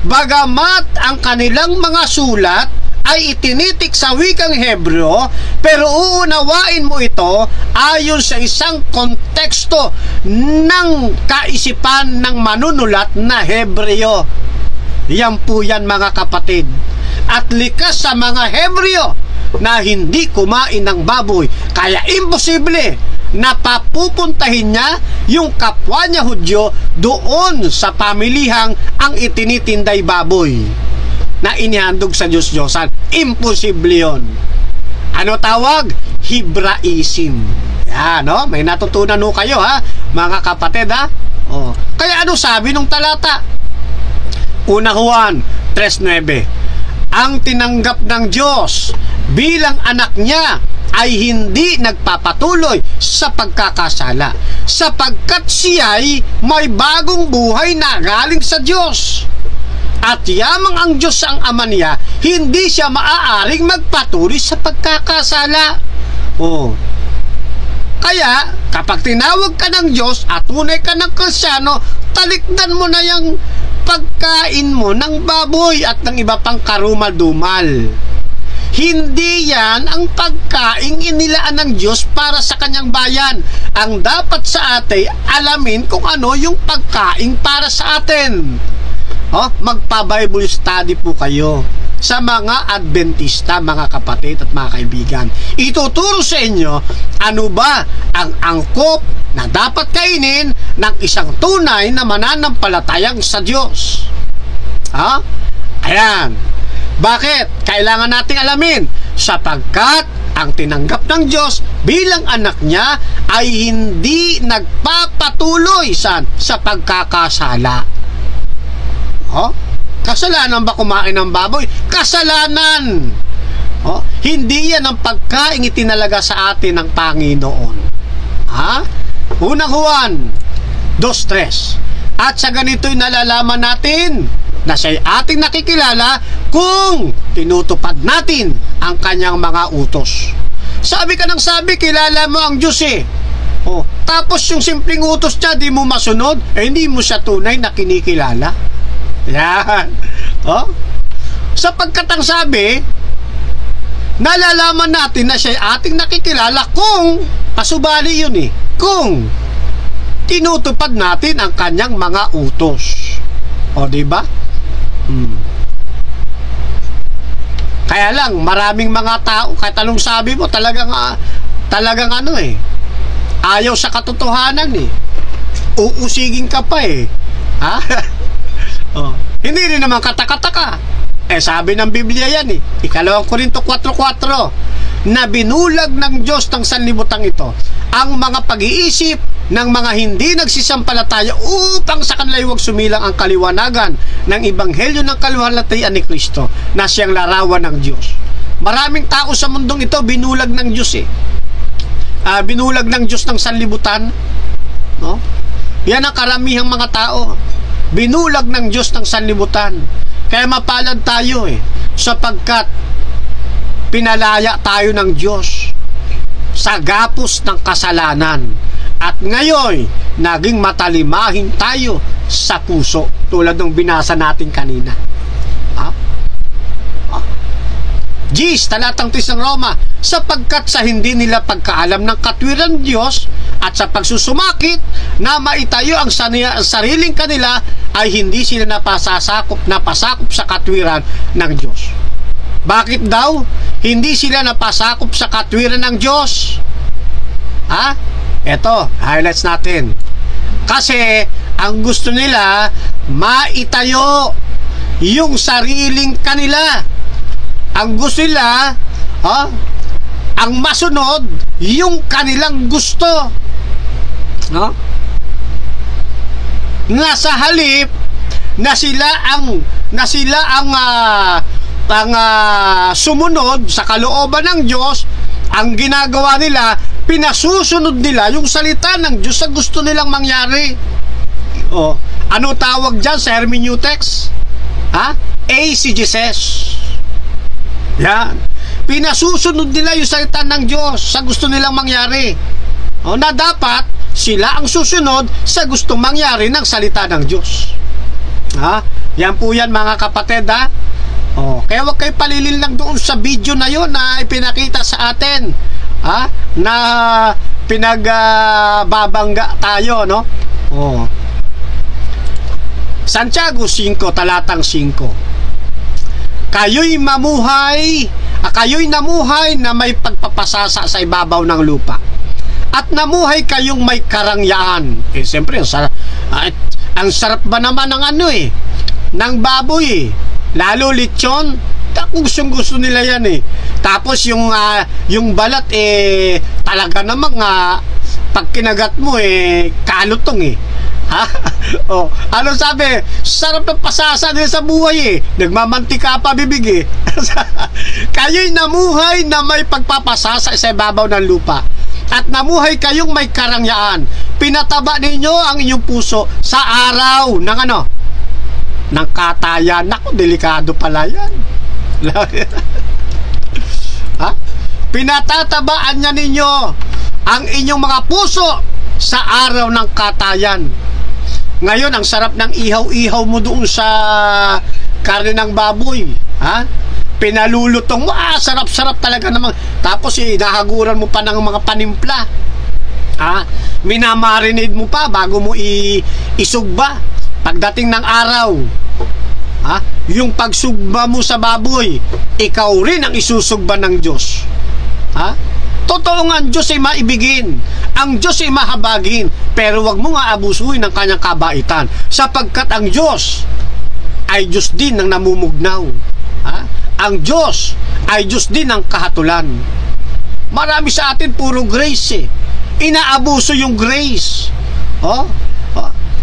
Bagamat ang kanilang mga sulat ay itinitik sa wikang Hebreo, pero uunawain mo ito ayon sa isang konteksto ng kaisipan ng manunulat na Hebreo. Yan po yan mga kapatid. At likas sa mga Hebreo na hindi kumain ng baboy, kaya imposible na papupuntahin niya yung kapwa niya Hudyo doon sa pamilihang ang itinitinday baboy na inihandog sa Diyos-Diyosan. Imposible yun. Ano tawag? Hebraism. Yan, no? May natutunan ho kayo, ha? Mga kapatid, ha? Oh. Kaya ano sabi nung talata? Una Juan 3:9. Ang tinanggap ng Diyos bilang anak niya ay hindi nagpapatuloy sa pagkakasala, sapagkat siya'y may bagong buhay na galing sa Diyos. At yamang ang Diyos ang ama niya, hindi siya maaaring magpatuloy sa pagkakasala. Kaya, kapag tinawag ka ng Diyos at tunay ka ng Kristiyano, talikdan mo na yung pagkain mo ng baboy at ng iba pang karumal-dumal. Hindi yan ang pagkain inilaan ng Diyos para sa kanyang bayan. Ang dapat sa atin, alamin kung ano yung pagkain para sa atin. Magpa-Bible study po kayo sa mga Adventista, mga kapatid at mga kaibigan. Ituturo sa inyo ano ba ang angkop na dapat kainin ng isang tunay na mananampalatayang sa Diyos. Ayan. Bakit? Kailangan nating alamin. Sapagkat ang tinanggap ng Diyos bilang anak niya ay hindi nagpapatuloy sa pagkakasala. Kasalanan ba kumain ng baboy? Kasalanan. Hindi yan ang pagkain itinalaga sa atin ng Panginoon. Unang Juan 2:3. At sa ganito'y nalalaman natin na siya'y ating nakikilala kung tinutupad natin ang kanyang mga utos. Sabi ka ng sabi, kilala mo ang Diyos tapos yung simpleng utos niya di mo masunod, hindi mo siya tunay na kinikilala. Yan. Sapagkat ang sabi, nalalaman natin na siya'y ating nakikilala kung, pasubali yun kung tinutupad natin ang kanyang mga utos. Diba? Kaya lang, maraming mga tao, kahit anong sabi mo, talagang ayaw sa katotohanan uusigin ka pa hindi rin naman katakataka. Sabi ng Biblia yan 2 Korinto 4:4 na binulag ng Diyos ng sanlibutan ito ang mga pag-iisip ng mga hindi nagsisampalataya upang sa kanila huwag sumilang ang kaliwanagan ng ebanghelyo ng kaluwalhatian ni Kristo na siyang larawan ng Diyos. Maraming tao sa mundong ito binulag ng Diyos binulag ng Diyos ng sanlibutan. Yan ang karamihang mga tao. Binulag ng Diyos ng sanlibutan. Kaya mapalad tayo sapagkat pinalaya tayo ng Diyos sa gapos ng kasalanan. At ngayon, naging matalimahin tayo sa puso tulad ng binasa natin kanina. Gis, talatang 3 ng Roma, sapagkat sa hindi nila pagkaalam ng katwiran ng Diyos at sa pagsusumakit na maitayo ang sariling kanila ay hindi sila napasakop sa katwiran ng Diyos. Bakit daw? Hindi sila napasakop sa katwiran ng Diyos. Eto, highlights natin. Kasi Ang gusto nila, maitayo yung sariling kanila. Ang gusto nila, ang masunod, yung kanilang gusto. No? Nasa halip na sila ang sumunod sa kalooban ng Diyos, ang ginagawa nila, pinasusunod nila yung salita ng Diyos sa gusto nilang mangyari. Ano tawag dyan sa hermeneutics? Eisegesis. Yan. Pinasusunod nila yung salita ng Diyos sa gusto nilang mangyari. Na dapat sila ang susunod sa gustong mangyari ng salita ng Diyos. Yan po yan, mga kapatid, kaya huwag kayo palilil lang doon sa video na yun na ipinakita sa atin, na pinagbabangga tayo, no? Santiago 5, talatang 5. Kayo'y namuhay na may pagpapasasa sa ibabaw ng lupa, at namuhay kayong may karangyaan. Siyempre, ang sarap ba naman ng ng baboy, lalo lechon, gusto nila yan Tapos yung balat talaga namang pag kinagat mo kalutong ano sabi, sarap ng pasasa nila sa buhay nagmamantika pa bibig Kayo'y namuhay na may pagpapasasa sa ibabaw ng lupa, at namuhay kayong may karangyaan. Pinataba ninyo ang inyong puso sa araw ng ng katayan. Naku, delikado pala yan. Pinatatabaan niya ninyo ang inyong mga puso sa araw ng katayan. Ngayon, ang sarap ng ihaw-ihaw mo doon sa karne ng baboy. Pinalulutong mo, sarap-sarap talaga naman. Tapos nahaguran mo pa ng mga panimpla. Minamarinate mo pa bago mo isugba. Pagdating ng araw, yung pagsugba mo sa baboy, ikaw rin ang isusugba ng Diyos. Totoo nga, ang Diyos ay maibigin, ang Diyos ay mahabagin, pero wag mo nga abusuhin ng kanyang kabaitan, sapagkat ang Diyos ay Diyos din ng namumugnaw. Ang Diyos ay Diyos din ng kahatulan. Marami sa atin puro grace inaabuso yung grace.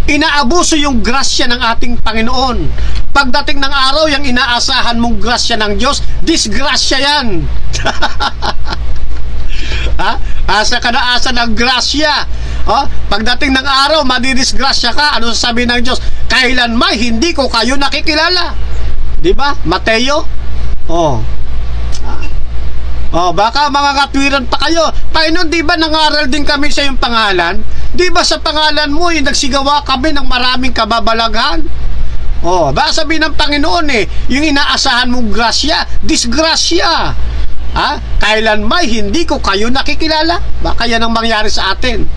Inaabuso yung grasya ng ating Panginoon. Pagdating ng araw, yung inaasahan mong grasya ng Diyos, disgrasya yan. Asa ka na asa ng grasya. Pagdating ng araw, madidisgrasya ka. Ano sasabihin ng Diyos? Kailanman hindi ko kayo nakikilala. Diba? Mateo? Baka mga katwiran pa kayo. Panginoon, di ba nangaral din kami sa iyong pangalan? Di ba sa pangalan mo nagsigawa kami ng maraming kababalaghan? Baka sabihin ng Panginoon yung inaasahan mong grasya, disgrasya. Kailanman hindi ko kayo nakikilala. Baka yan ang mangyari sa atin.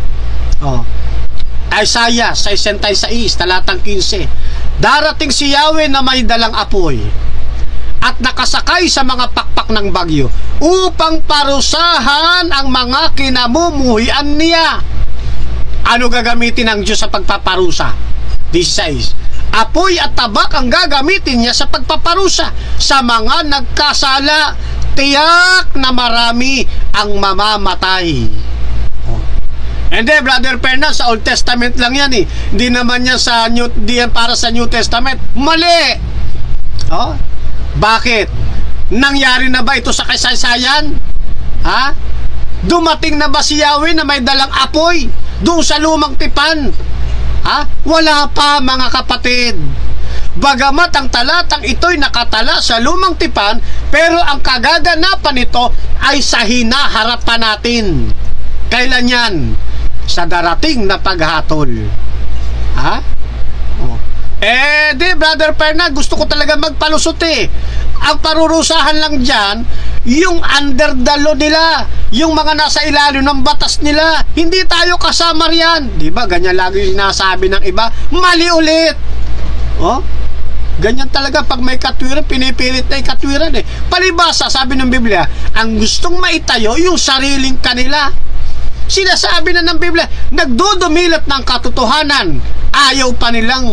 Isaiah 66, talatang 15. Darating si Yahweh na may dalang apoy at nakasakay sa mga pakpak ng bagyo upang parusahan ang mga kinamumuhian niya. Ano gagamitin ng Diyos sa pagpaparusa? 16. Apoy at tabak ang gagamitin niya sa pagpaparusa sa mga nagkasala. Tiyak na marami ang mamamatay. And then, Brother Fernan, sa Old Testament lang yan Hindi naman yan para sa New Testament. Mali! Bakit? Nangyari na ba ito sa kasaysayan? Dumating na ba si Yahweh na may dalang apoy doon sa lumang tipan? Wala pa, mga kapatid. Bagamat ang talatang ito'y nakatala sa lumang tipan, pero ang kagaganapan nito ay sa hinaharap natin. Kailan yan? Sa darating na paghatol. Brother Fernan, gusto ko talaga magpalusot Ang parurusahan lang dyan, yung under the law nila, yung mga nasa ilalim ng batas nila. Hindi tayo kasama riyan. Diba, ganyan lagi sinasabi ng iba. Mali ulit. Ganyan talaga pag may katwiran, pinipilit na yung katwiran Palibasa, sabi ng Biblia, ang gustong maitayo yung sariling kanila. Sinasabi na ng Biblia, nagdudumilat ng katotohanan ayaw pa nilang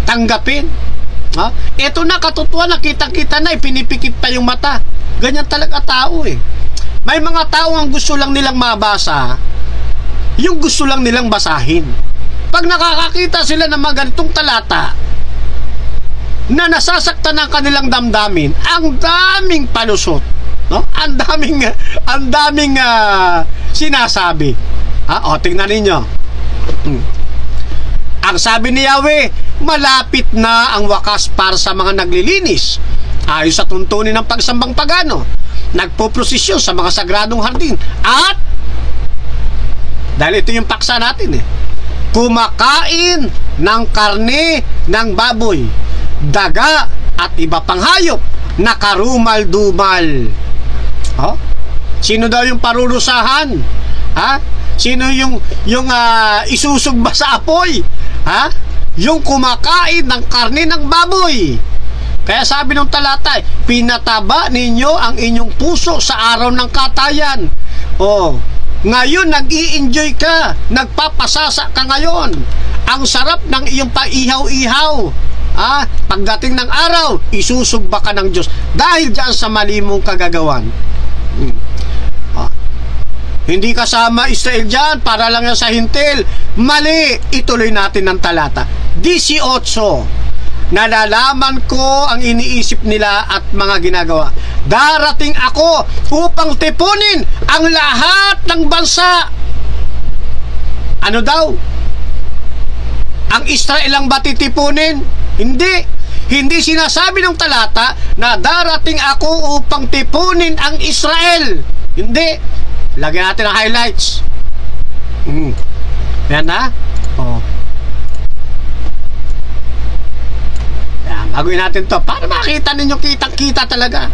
tanggapin. Ha? Ito na, katotohanan, nakita-kita na, ipinipikit pa yung mata. Ganyan talaga tao eh. May mga tao ang gusto lang nilang mabasa, yung gusto lang nilang basahin. Pag nakakakita sila ng mga ganitong talata na nasasaktan ng kanilang damdamin, ang daming palusot, no? Ang daming sinasabi. O, tingnan ninyo. Ang sabi ni Yahweh, malapit na ang wakas para sa mga naglilinis. Ayon sa tuntunin ng pagsambang pagano, nagpoprosesyon sa mga sagradong hardin. At dahil ito yung paksa natin kumakain ng karne ng baboy, daga at iba pang hayop na karumal-dumal. Sino daw yung parurusahan? Sino yung isusugba sa apoy? Yung kumakain ng karne ng baboy. Kaya sabi ng talata, pinataba ninyo ang inyong puso sa araw ng katayan. Ngayon nag-i-enjoy ka, nagpapasasa ka ngayon. Ang sarap ng iyong paihaw-ihaw. Pagdating ng araw, isusugba ka ng Diyos dahil dyan sa mali mong kagagawan. Hindi kasama Israel dyan, para lang yan sa hintil. Mali. Ituloy natin ang talata 18. Nalalaman ko ang iniisip nila at mga ginagawa. Darating ako upang tipunin ang lahat ng bansa. Ano daw? Ang Israel lang ba titipunin? Hindi. Hindi sinasabi ng talata na darating ako upang tipunin ang Israel. Hindi. Lagyan natin ang highlights. Yan na. Gagawin natin to para makita ninyo, kitang-kita talaga.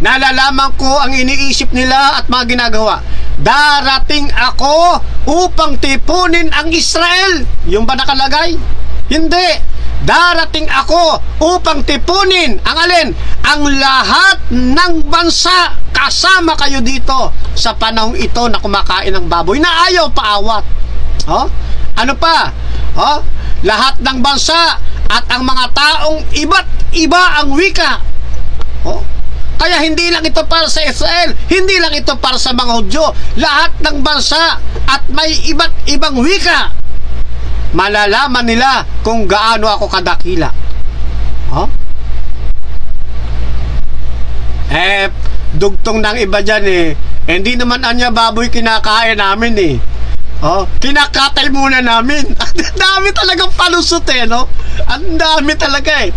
Nalalaman ko ang iniisip nila at mga ginagawa. Darating ako upang tipunin ang Israel. Yung ba nakalagay? Hindi. Darating ako upang tipunin ang alin? Ang lahat ng bansa. Kasama kayo dito sa panahong ito na kumakain ng baboy na ayaw paawat. Ano pa? Lahat ng bansa at ang mga taong iba't iba ang wika. Kaya hindi lang ito para sa Israel, hindi lang ito para sa mga Hudyo. Lahat ng bansa at may iba't ibang wika. Malalaman nila kung gaano ako kadakila. Dugtong ng iba dyan hindi naman anya baboy kinakain namin kinakatay muna namin. Ang dami talagang palusot no? Ang dami talaga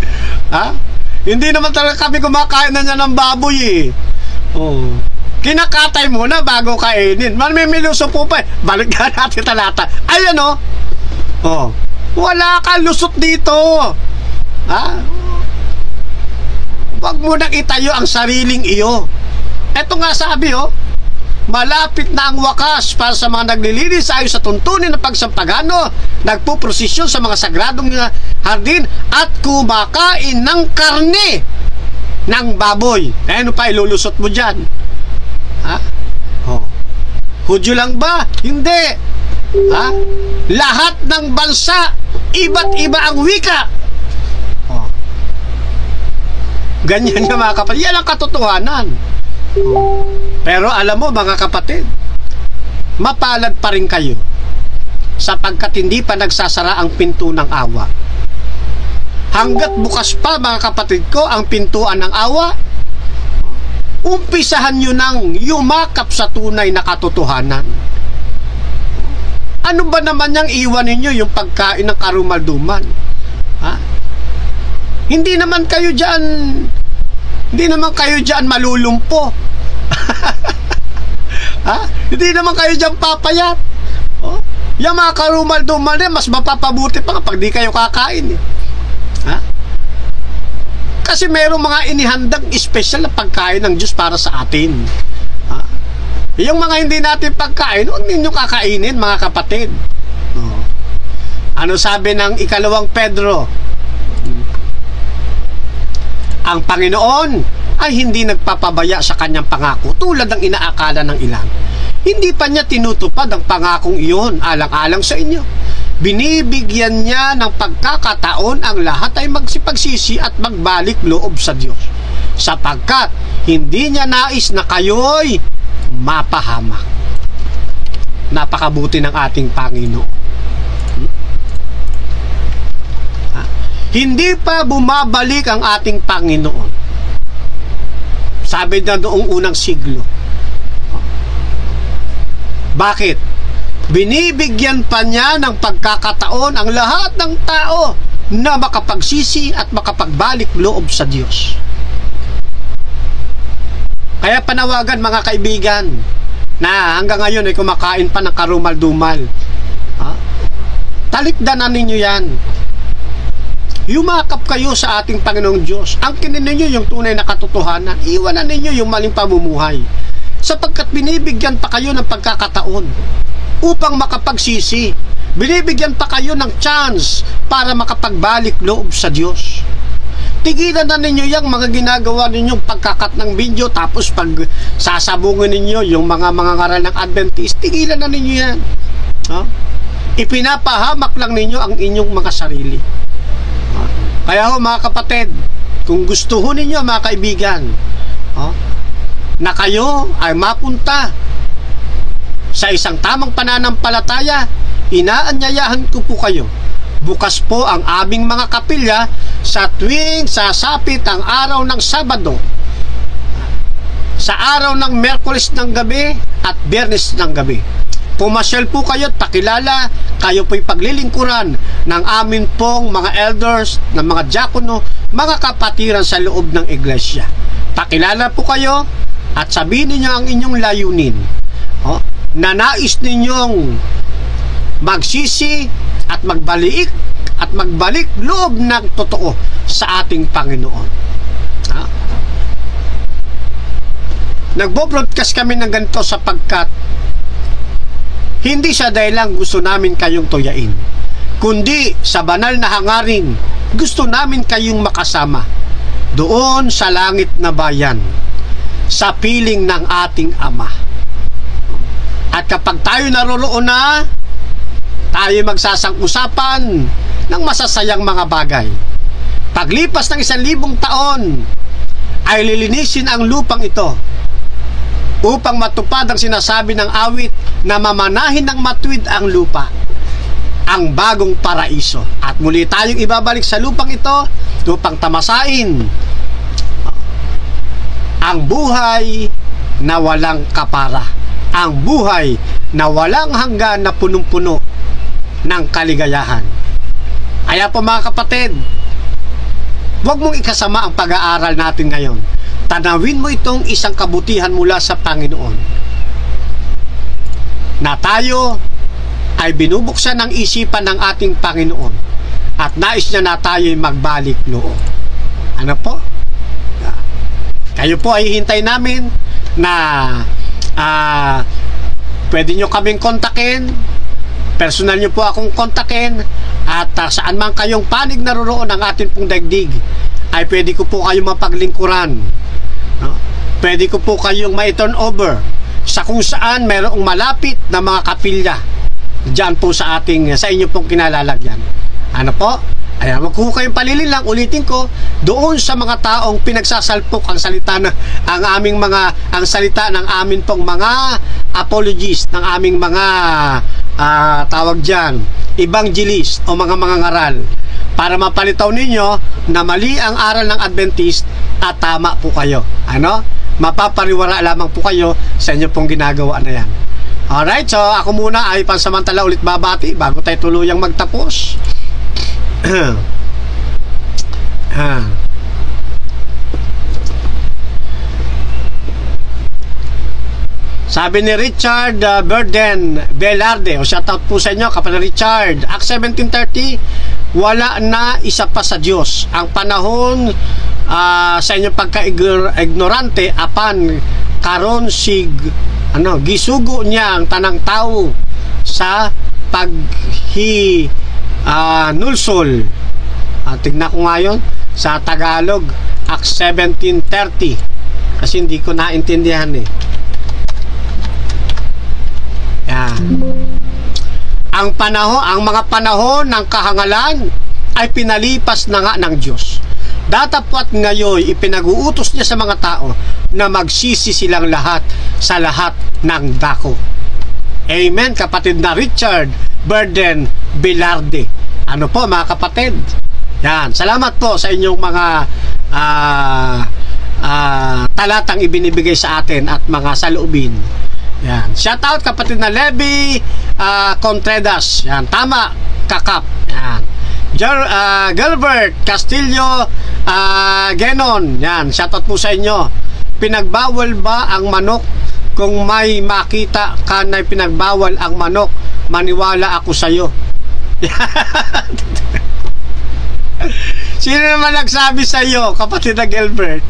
Hindi naman talaga kami kumakain na niya ng baboy kinakatay muna bago kainin. Mamimiluso po pa Balik na natin talata. Ayan wala kang lusot dito. Huwag mo nang itayo ang sariling iyo. Eto nga sabi malapit na ang wakas para sa mga naglilinis ayon sa tuntunin ng pagsampagano, nagpuprosesyon sa mga sagradong hardin at kumakain ng karne ng baboy. Ano pa ilulusot mo dyan? Hudyo lang ba? Hindi. Lahat ng bansa, iba't iba ang wika. Ganyan nga mga kapatid. Yan ang katotohanan. Pero alam mo mga kapatid, mapalad pa rin kayo sapagkat hindi pa nagsasara ang pinto ng awa. Hanggat bukas pa mga kapatid ko ang pintuan ng awa, umpisahan nyo nang yumakap sa tunay na katotohanan. Ano ba naman yung iwan ninyo yung pagkain ng karumal-dumal? Hindi naman kayo dyan malulumpo. Hindi naman kayo dyan papayat. Yung mga karumal-dumal mas mapapabuti pa kapag di kayo kakain Kasi mayroong mga inihandang espesyal na pagkain ng Diyos para sa atin. Yung mga hindi natin pagkain, huwag ninyo kakainin mga kapatid. Ano sabi ng 2 Pedro? Ang Panginoon ay hindi nagpapabaya sa kanyang pangako tulad ng inaakala ng ilan. Hindi pa niya tinutupad ang pangakong iyon alang-alang sa inyo. binibigyan niya ng pagkakataon ang lahat ay magsipagsisi at magbalik loob sa Diyos, sapagkat hindi niya nais na kayo'y mapahamak. Napakabuti ng ating Panginoon. Hindi pa bumabalik ang ating Panginoon. Sabi na noong unang siglo. Bakit? Binibigyan pa niya ng pagkakataon ang lahat ng tao na makapagsisi at makapagbalik loob sa Diyos. Kaya panawagan mga kaibigan na hanggang ngayon ay kumakain pa ng karumal-dumal. Talikdanan ninyo yan. Yumakap kayo sa ating Panginoong Diyos. Angkinin ninyo yung tunay na katotohanan. Iwanan ninyo yung maling pamumuhay. Sapagkat binibigyan pa kayo ng pagkakataon upang makapagsisi. Binibigyan pa kayo ng chance para makapagbalik loob sa Diyos. Tigilan na ninyo yung mga ginagawa ninyong pagkakat ng video, tapos pag sasabungin ninyo yung mga ngaral ng Adventist, tigilan na ninyo yan. Ipinapahamak lang ninyo ang inyong mga sarili. Kaya ho mga kapatid, kung gusto ho ninyo mga kaibigan, na kayo ay mapunta sa isang tamang pananampalataya, inaanyayahan ko po kayo. Bukas po ang aming mga kapilya sa tuwing sasapit ang araw ng Sabado, sa araw ng Miyerkules ng gabi at Biyernes ng gabi. Pumasyal po kayo at pakilala, kayo po'y paglilingkuran ng amin pong mga elders, ng mga diakono, mga kapatiran sa loob ng iglesia. Pakilala po kayo at sabihin niyo ang inyong layunin. Na nais ninyong magsisi at magbalik loob ng totoo sa ating Panginoon. Nagbo-broadcast kami ng ganito sapagkat hindi sa dahil lang gusto namin kayong tuyain, kundi sa banal na hangarin gusto namin kayong makasama doon sa langit na bayan, sa piling ng ating Ama. At kapag tayo naroroon na, tayo magsasang-usapan ng masasayang mga bagay. Paglipas ng 1,000 taon, ay lilinisin ang lupang ito upang matupad ang sinasabi ng awit na mamanahin ng matuwid ang lupa, ang bagong paraiso. At muli tayong ibabalik sa lupang ito upang tamasain ang buhay na walang kapara, ang buhay na walang hanggan na punong-puno ng kaligayahan. Kaya po mga kapatid, huwag mong ikasama ang pag-aaral natin ngayon. Tanawin mo itong isang kabutihan mula sa Panginoon, na tayo ay binubuksan ng isipan ng ating Panginoon at nais niya na tayo'y magbalik loob. Ano po? Kayo po ay hintay namin na pwede nyo kaming kontakin, personal nyo po akong kontakin, at saan man kayong panig naroroon ng ating pong daigdig ay pwede ko po kayong mapaglingkuran. Pwede ko po kayong ma-turn over sa kung saan mayroong malapit na mga kapilya diyan po sa inyo pong kinalalagyan. Ano po? Ayan, wag ko kayong palililang, ulitin ko, doon sa mga taong pinagsasalpok ang salita ng ang salita ng amin pong mga apologists, ng aming mga tawag diyan, evangelist o mga ngaral, para mapalitaw ninyo na mali ang aral ng Adventist at tama po kayo. Ano? Mapapariwara lamang po kayo sa inyo pong ginagawa na yan. Alright, so ako muna ay pansamantala ulit babati bago tayo tuluyang magtapos. Sabi ni Richard Burden Velarde, o shoutout po sa inyo, Kapatid Richard. Acts 17:30, wala na isa pa sa Diyos. Ang panahon sa inyong pagka-ignorante apan karon gisugo niya ang tanang tao sa nulsol. Tignan ko ngayon sa Tagalog, Acts 17:30, kasi hindi ko naintindihan eh. Yan. ang mga panahon ng kahangalan ay pinalipas na nga ng Diyos. Datapwat ngayon ipinag-uutos niya sa mga tao na magsisi silang lahat sa lahat ng dako. Amen, kapatid na Richard Burden Bilarde. Ano po mga kapatid? Yan, salamat po sa inyong mga talatang ibinibigay sa atin at mga saloobin. Yan, shout out kapatid na Levi Contreras. Yan, tama, kakap. Yan, Gilbert Castillo Genon. Yan, shout out po sa inyo. Pinagbawal ba ang manok? Kung may makita ka na pinagbawal ang manok, maniwala ako sa'yo. Sino naman nagsabi sa'yo, kapatid na Gilbert?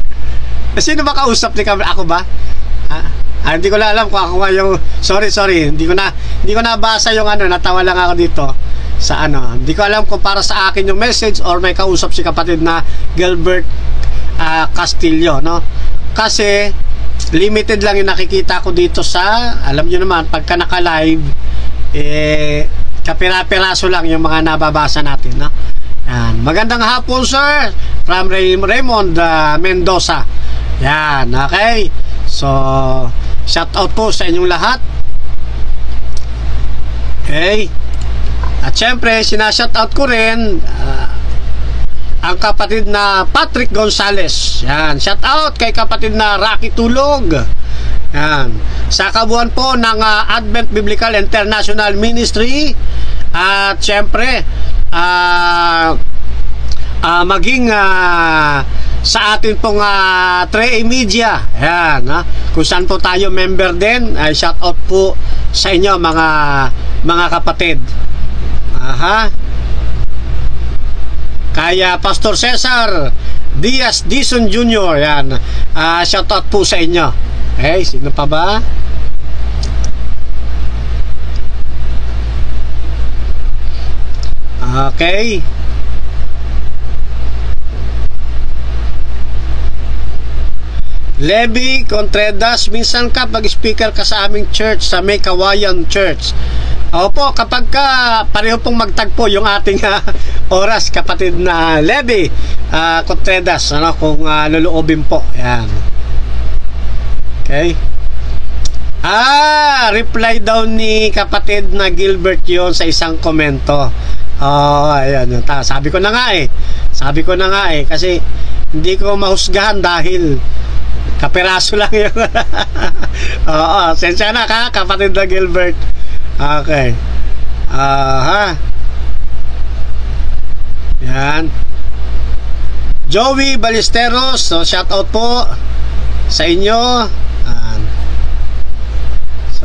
Sino ba kausap ni Gilbert? Ako ba? Hindi ko na alam kung ako nga yung... Sorry. Hindi ko na basa yung natawa lang ako dito sa Hindi ko alam kung para sa akin yung message or may kausap si kapatid na Gilbert Castillo, no? Kasi limited lang yung nakikita ko dito sa, alam nyo naman, pagka naka-live, kapira-piraso lang yung mga nababasa natin, no? Yan. Magandang hapon, sir, from Raymond Mendoza. Yan, okay. So, shout out po sa inyong lahat. Okay. At syempre, sinashout out ko rin ang kapatid na Patrick Gonzales. Yan, shout out kay kapatid na Rocky Tulog. Yan, sa kabuuan po ng Advent Biblical International Ministry. At syempre maging sa atin pong 3A Media. Yan, kung saan po tayo member din. Shout out po sa inyo mga kapatid. Kaya Pastor Cesar Diaz Dizon Jr. Yan, shout out po sa inyo. Sino pa ba? Okay. Levi Contreras, minsan ka pag-speaker ka sa aming church, sa May Kawayan Church. Opo, kapag ka pareho pong magtagpo yung ating oras, kapatid na Levi Contreras, kung luluobin po. Yan. Okay. Reply daw ni kapatid na Gilbert yon sa isang komento. Ayan. Sabi ko na nga kasi hindi ko mahusgahan dahil kapiraso lang yun. Sensya na ka, kapatid na Gilbert. Okay. Yan. Joey Ballesteros, so shout out po sa inyo. So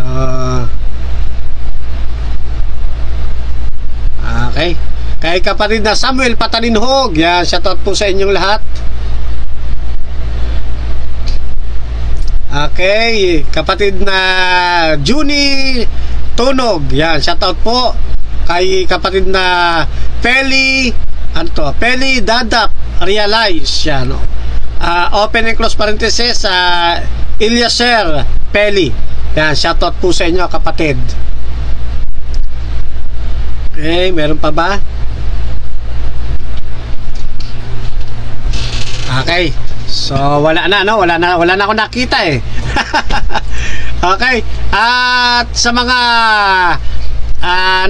okay. Kay kapatid na Samuel Patalinhog, yan, shout out po sa inyong lahat. Okay, kapatid na Juni Tunog, yan, shout out po kay kapatid na Peli Dadap Realize, yan, open and close parenthesis, Ilyaser Peli, yan, shout out po sa inyo kapatid. Okay, meron pa ba? Okay, so wala na ako nakita Okay, at sa mga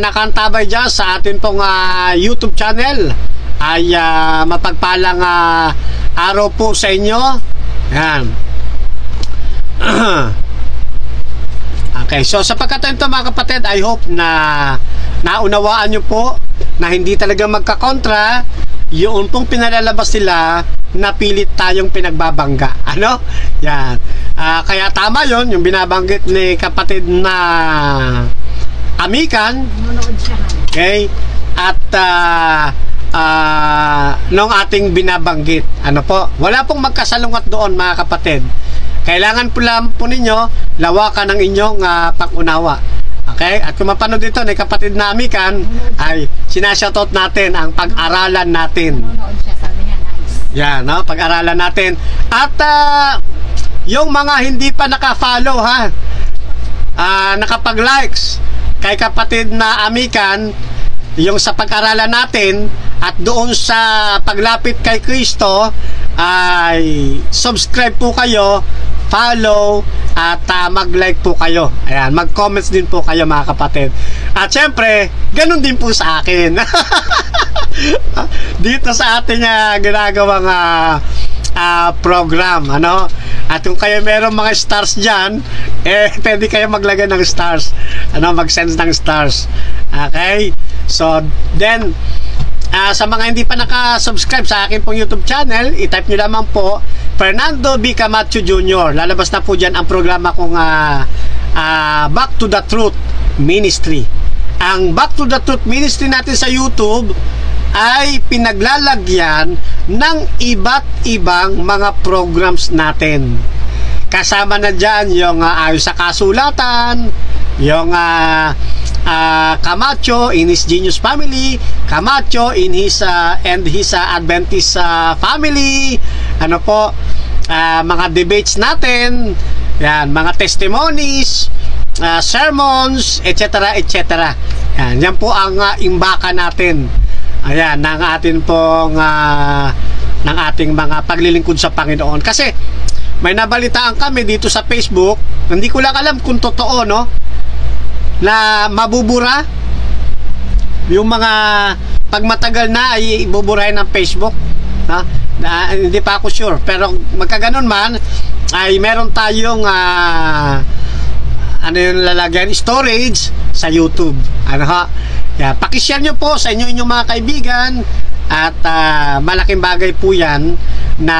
nakantabay dyan sa atin pong YouTube channel ay mapagpalang araw po sa inyo. Yan. Okay, so sa pagkatento mga kapatid, I hope na naunawaan nyo po na hindi talaga magkakontra yun pong pinalalabas nila na pilit tayong pinagbabangga. Yan. Kaya tama yon yung binabanggit ni kapatid na Amikan. Okay? At nung ating binabanggit, wala pong magkasalungat doon mga kapatid. Kailangan po ninyo lawakan ng inyong pag-unawa. Okay? At kung mapanood dito ni kapatid na Amikan, ay sinashoutout natin ang pag-aralan natin. Yan, pag-aralan natin. At yung mga hindi pa naka-follow nakapag-likes, kay kapatid na Amican, yung sa pag-aralan natin at doon sa paglapit kay Kristo, ay subscribe po kayo, follow, at mag-like po kayo. Ayan, mag-comments din po kayo mga kapatid. At syempre, ganun din po sa akin. Dito sa ating ginagawang program, ano? At kung kayo meron mga stars dyan, pwede kayo maglagay ng stars, ano, mag-send ng stars. Okay? So, then, sa mga hindi pa naka-subscribe sa akin pong YouTube channel, i-type nyo lamang po Fernando B. Camacho Jr. Lalabas na po dyan ang programa kong Back to the Truth Ministry. Ang Back to the Truth Ministry natin sa YouTube ay pinaglalagyan ng iba't ibang mga programs natin. Kasama na dyan yung ayos sa kasulatan, yung Camacho in his Genius Family, Camacho in his and his Adventist family, ano po, mga debates natin, yan, mga testimonies, sermons, etc. etc. Yan po ang imbaka natin. Ayan, ng ating mga paglilingkod sa Panginoon. Kasi may nabalitaan kami dito sa Facebook, hindi ko lang alam kung totoo, no, na mabubura yung mga pag matagal na ay ibuburahin ng Facebook, ha? Hindi pa ako sure, pero magkaganon man ay meron tayong ano yung lalagyan, storage sa YouTube, ano ha. Yeah, pakishare nyo po sa inyong mga kaibigan at malaking bagay po yan na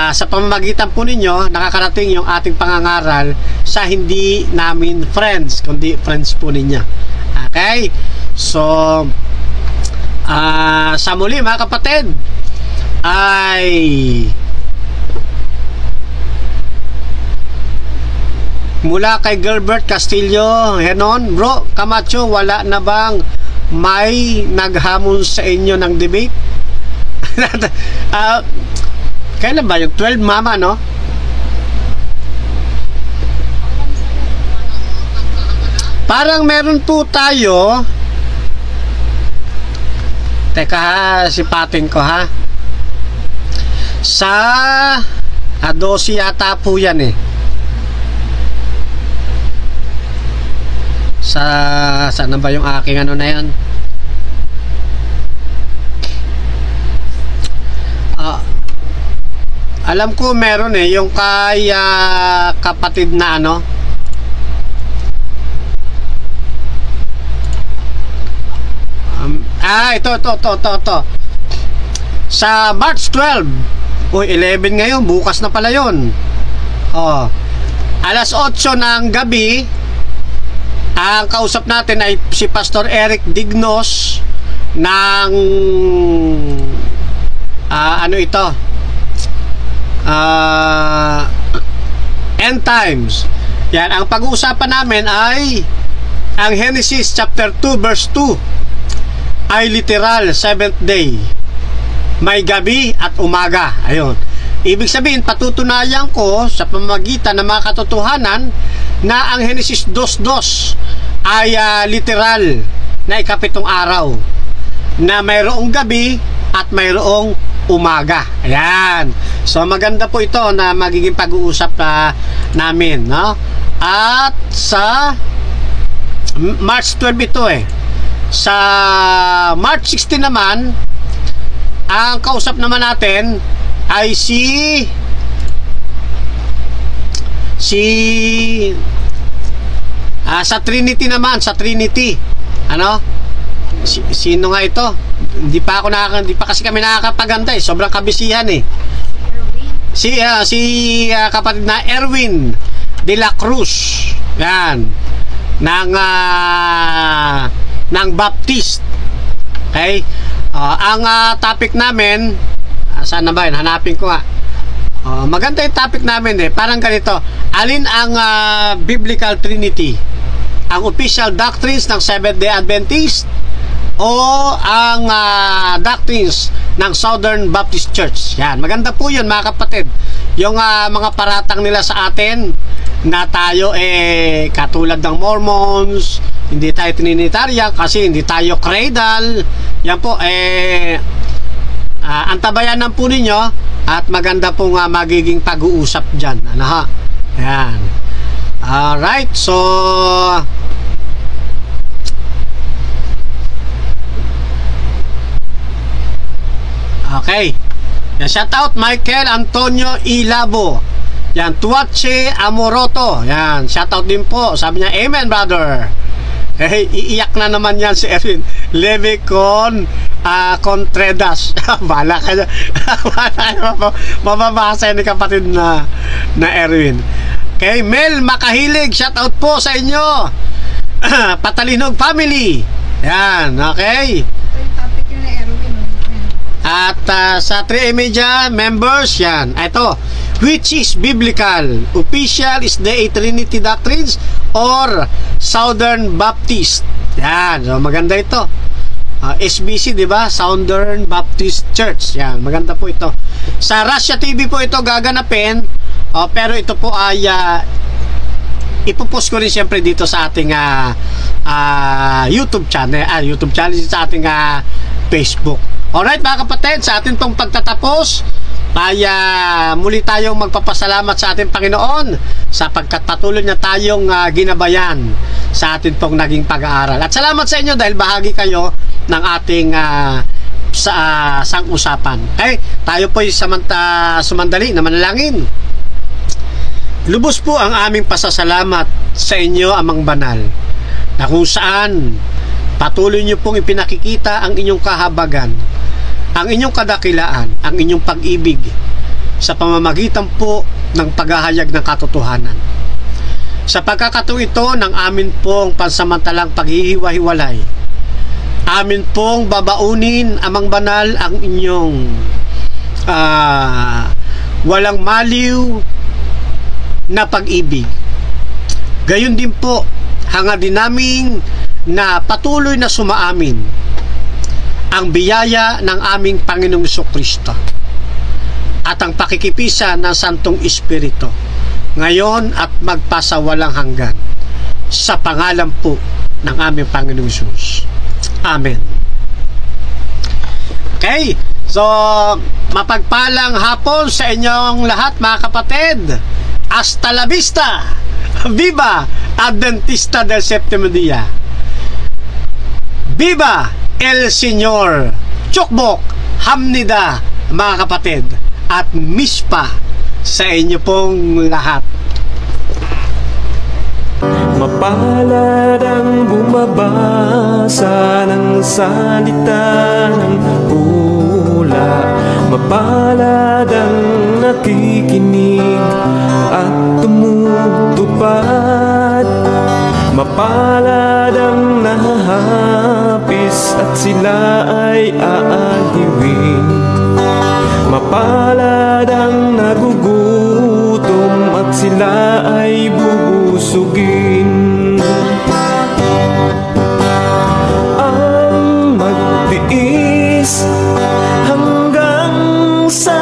sa pamamagitan po ninyo nakakarating yung ating pangangaral sa hindi namin friends, kundi friends po ninyo. Okay? So sa muli mga kapatid ay mula kay Gilbert Castillo, Henon, bro, Camacho, wala na bang may naghamon sa inyo ng debate? Kailan ba? Yung 12 mama, no? Parang meron po tayo. Teka ha, sipatin ko ha. Sa 12 yata po yan eh. Saan ba yung aking ano na yan? Alam ko meron eh, yung kay kapatid na ano, ito sa March 12. Uy, 11 ngayon, bukas na pala yun. Alas 8 ng gabi, ang kausap natin ay si Pastor Eric Dignos ng ano ito, End Times. Yan, ang pag-uusapan namin ay ang Genesis chapter 2 verse 2 ay literal 7th day, may gabi at umaga. Ayun, ibig sabihin patutunayan ko sa pamamagitan ng mga katotohanan na ang Genesis 2:2 ay literal na ikapitong araw, na mayroong gabi at mayroong umaga. Ayan. So maganda po ito na magiging pag-uusap namin, no? At sa March 12 ito eh. Sa March 16 naman, ang kausap naman natin ay sa Trinity naman, sa Trinity. Ano? Sino nga ito? Hindi pa kasi kami nakakapaganda eh. Sobrang kabisihan eh. Si kapatid na Erwin de la Cruz. Yan. Ng Baptist. Okay? Ang topic namin, saan na ba yun? Hanapin ko nga. Maganda yung topic namin eh. Parang ganito. Alin ang Biblical Trinity? Ang official doctrines ng Seventh-day Adventist, o ang doctrines ng Southern Baptist Church. Yan, maganda po yun mga kapatid. Yung mga paratang nila sa atin na tayo katulad ng Mormons, hindi tayo Trinitarian kasi hindi tayo cradle. Yan po antabayanan po ninyo at maganda pong magiging pag-uusap dyan. Ano ha? Yan. Alright, so okay. Yan, shout out Michael Antonio Ilabo. Yan, Tuache Amoroto. Yan, shout out din po. Sabi niya, amen brother. Iiyak na naman yan si Erwin Leve Contreras. Bala ka na. Mababasa ni kapatid na Erwin. Okay, Mel Makahilig, shout out po sa inyo. Patalinog family. Yan, okay. Topic yun na Erwin. At sa 3A Media members, yan. Ito, which is biblical? Official is the Trinity Doctrines or Southern Baptist? Yan, so maganda ito. SBC, di ba? Southern Baptist Church. Yan, maganda po ito. Sa Russia TV po ito gaganapin. Pero ito po ay ipopost ko rin siyempre dito sa ating YouTube channel. YouTube channel sa ating Facebook. Alright mga kapatid, sa ating pong pagtatapos ay muli tayong magpapasalamat sa ating Panginoon sapagkat patuloy na tayong ginabayan sa ating pong naging pag-aaral. At salamat sa inyo dahil bahagi kayo ng ating sang-usapan. Tayo po'y sumandali na manalangin. Lubos po ang aming pasasalamat sa inyo, Amang Banal, na kung saan patuloy niyo pong ipinakikita ang inyong kahabagan, ang inyong kadakilaan, ang inyong pag-ibig sa pamamagitan po ng paghahayag ng katotohanan. Sa pagkakataon ito ng amin pong pansamantalang paghihiwa-hiwalay, amin pong babaunin, Amang Banal, ang inyong walang maliw na pag-ibig. Gayon din po, hangad din namin na patuloy na sumaamin ang biyaya ng aming Panginoong Jesucristo at ang pakikipisa ng Santong Espiritu ngayon at magpasawalang hanggan sa pangalan po ng aming Panginoong Jesus. Amen. Okay, so mapagpalang hapon sa inyong lahat mga kapatid. Hasta la vista! Viva Adventista del Séptimo Día! Viva El Señor! Chukbok, Hamnida, mga kapatid, at Mispa sa inyo pong lahat. Mapalad ang bumabasa ng salita ng pula. Mapalad ang nakikinig at tumutupad. Mapalad ang nahahapis at sila ay aaliwin. Mapalad ang nagugutom at sila ay bubusugin. Ang magtiis hanggang sa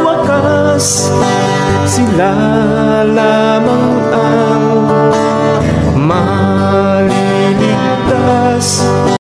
wakas, sila lamang